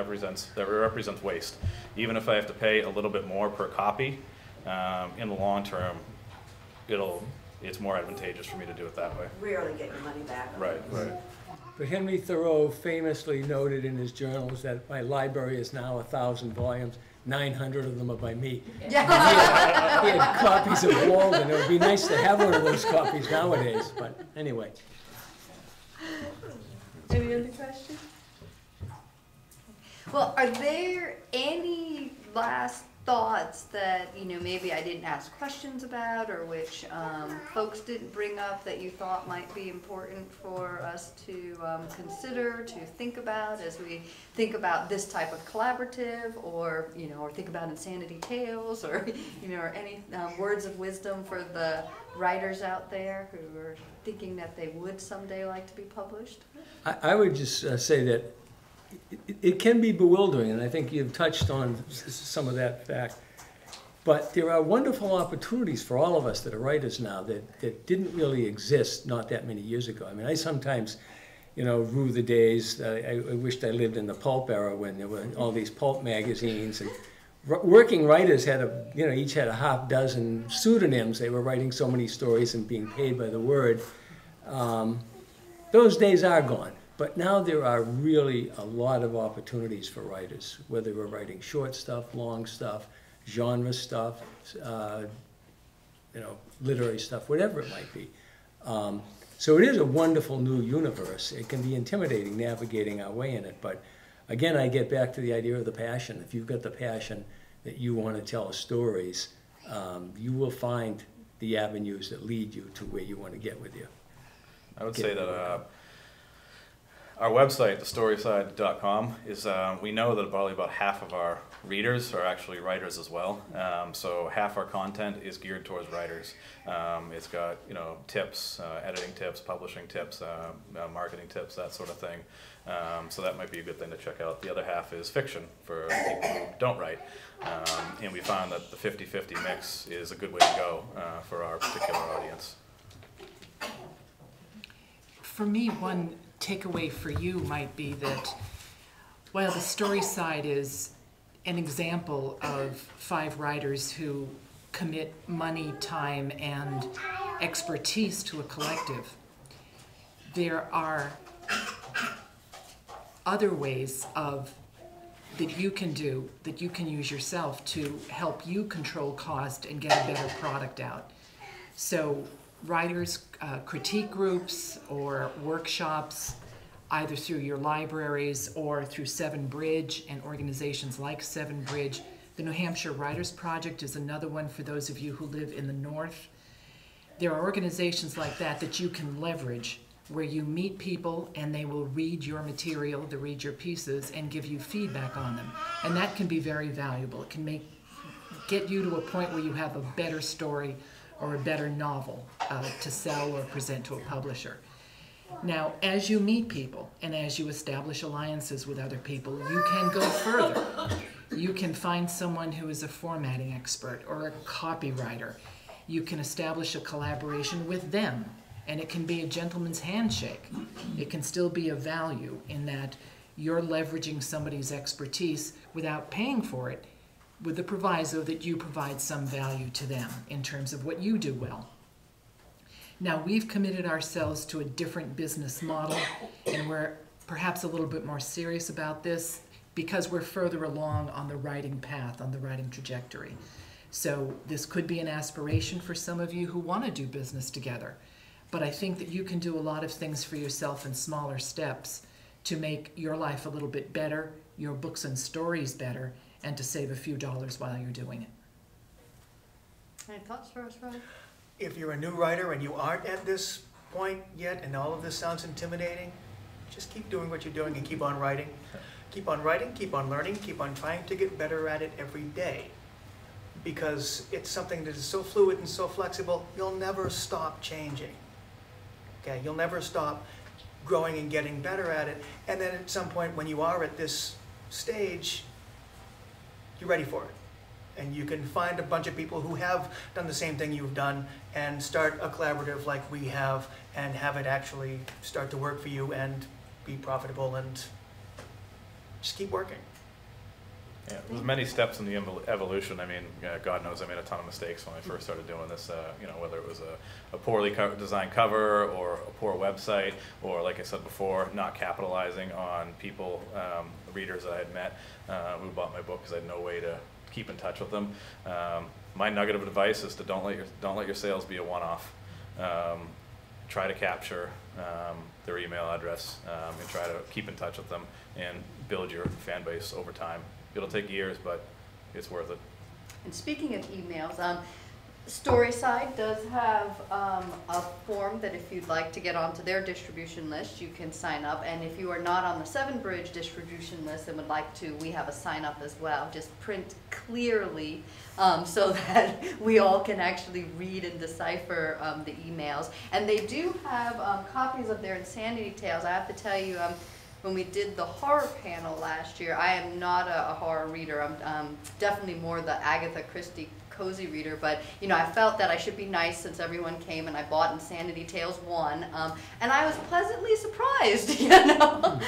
represents waste. Even if I have to pay a little bit more per copy, in the long term, it's more advantageous for me to do it that way. Rarely get your money back. Right, right. But Henry Thoreau famously noted in his journals that my library is now 1,000 volumes. 900 of them are by me. He had copies of Walden. It would be nice to have one of those copies nowadays, but anyway. Any other questions? Well, are there any last thoughts that, you know, maybe I didn't ask questions about, or which folks didn't bring up that you thought might be important for us to consider, to think about as we think about this type of collaborative, or, you know, or think about Insanity Tales, or, you know, or any words of wisdom for the writers out there who are thinking that they would someday like to be published? I would just say that it can be bewildering, and I think you've touched on some of that fact. But there are wonderful opportunities for all of us that are writers now that didn't really exist not that many years ago. I mean, I sometimes, you know, rue the days. I wished I lived in the pulp era when there were all these pulp magazines, and working writers had each had a half dozen pseudonyms. They were writing so many stories and being paid by the word. Those days are gone. But now there are really a lot of opportunities for writers, whether we're writing short stuff, long stuff, genre stuff, literary stuff, whatever it might be. So it is a wonderful new universe. It can be intimidating navigating our way in it, but again, I get back to the idea of the passion. If you've got the passion that you want to tell stories, you will find the avenues that lead you to where you want to get with you. I would say that our website, thestoryside.com, is we know that probably about half of our readers are actually writers as well. So half our content is geared towards writers. It's got tips, editing tips, publishing tips, marketing tips, that sort of thing. So that might be a good thing to check out. The other half is fiction for people who don't write. And we found that the 50-50 mix is a good way to go for our particular audience. For me, one takeaway for you might be that while the story side is an example of 5 writers who commit money, time, and expertise to a collective, there are other ways that you can do, that you can use yourself to help you control cost and get a better product out. So writers, critique groups or workshops, either through your libraries or through Seven Bridge and organizations like Seven Bridge. The New Hampshire Writers Project is another one for those of you who live in the north. There are organizations like that that you can leverage, where you meet people and they will read your material, they read your pieces, and give you feedback on them. And that can be very valuable. It can get you to a point where you have a better story or a better novel to sell or present to a publisher. Now, as you meet people and as you establish alliances with other people, you can go further. You can find someone who is a formatting expert or a copywriter. You can establish a collaboration with them, and it can be a gentleman's handshake. It can still be of value in that you're leveraging somebody's expertise without paying for it, with the proviso that you provide some value to them in terms of what you do well. Now, we've committed ourselves to a different business model, and we're perhaps a little bit more serious about this because we're further along on the writing path, on the writing trajectory. So this could be an aspiration for some of you who want to do business together. But I think that you can do a lot of things for yourself in smaller steps to make your life a little bit better, your books and stories better, and to save a few dollars while you're doing it. Any thoughts for us, Rod? If you're a new writer and you aren't at this point yet and all of this sounds intimidating, just keep doing what you're doing and keep on writing. Keep on writing, keep on learning, keep on trying to get better at it every day. Because it's something that is so fluid and so flexible, you'll never stop changing. Okay, you'll never stop growing and getting better at it. And then at some point when you are at this stage, you're ready for it. And you can find a bunch of people who have done the same thing you've done and start a collaborative like we have and have it actually start to work for you and be profitable and just keep working. Yeah, there's many steps in the evolution. I mean, God knows I made a ton of mistakes when I first started doing this, whether it was a poorly designed cover or a poor website, or like I said before, not capitalizing on people, readers that I had met who bought my book because I had no way to keep in touch with them. My nugget of advice is to don't let your sales be a one-off. Try to capture their email address and try to keep in touch with them and build your fan base over time. It'll take years, but it's worth it. And speaking of emails, Storyside does have a form that if you'd like to get onto their distribution list, you can sign up. And if you are not on the Seven Bridge distribution list and would like to, we have a sign up as well. Just print clearly so that we all can actually read and decipher the emails. And they do have copies of their Insanity Tales. I have to tell you, when we did the horror panel last year, I am not a horror reader. I'm definitely more the Agatha Christie cozy reader, but you know, I felt that I should be nice since everyone came, and I bought Insanity Tales 1, and I was pleasantly surprised, you know,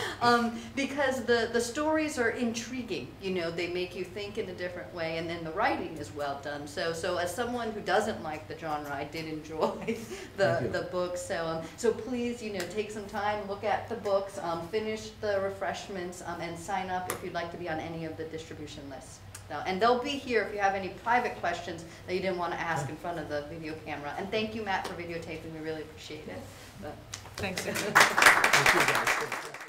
because the stories are intriguing. You know, they make you think in a different way, and then the writing is well done. So as someone who doesn't like the genre, I did enjoy the book. So please, you know, take some time, look at the books, finish the refreshments, and sign up if you'd like to be on any of the distribution lists. And they'll be here if you have any private questions that you didn't want to ask in front of the video camera. And thank you, Matt, for videotaping. We really appreciate it. Thanks. Thank you, guys.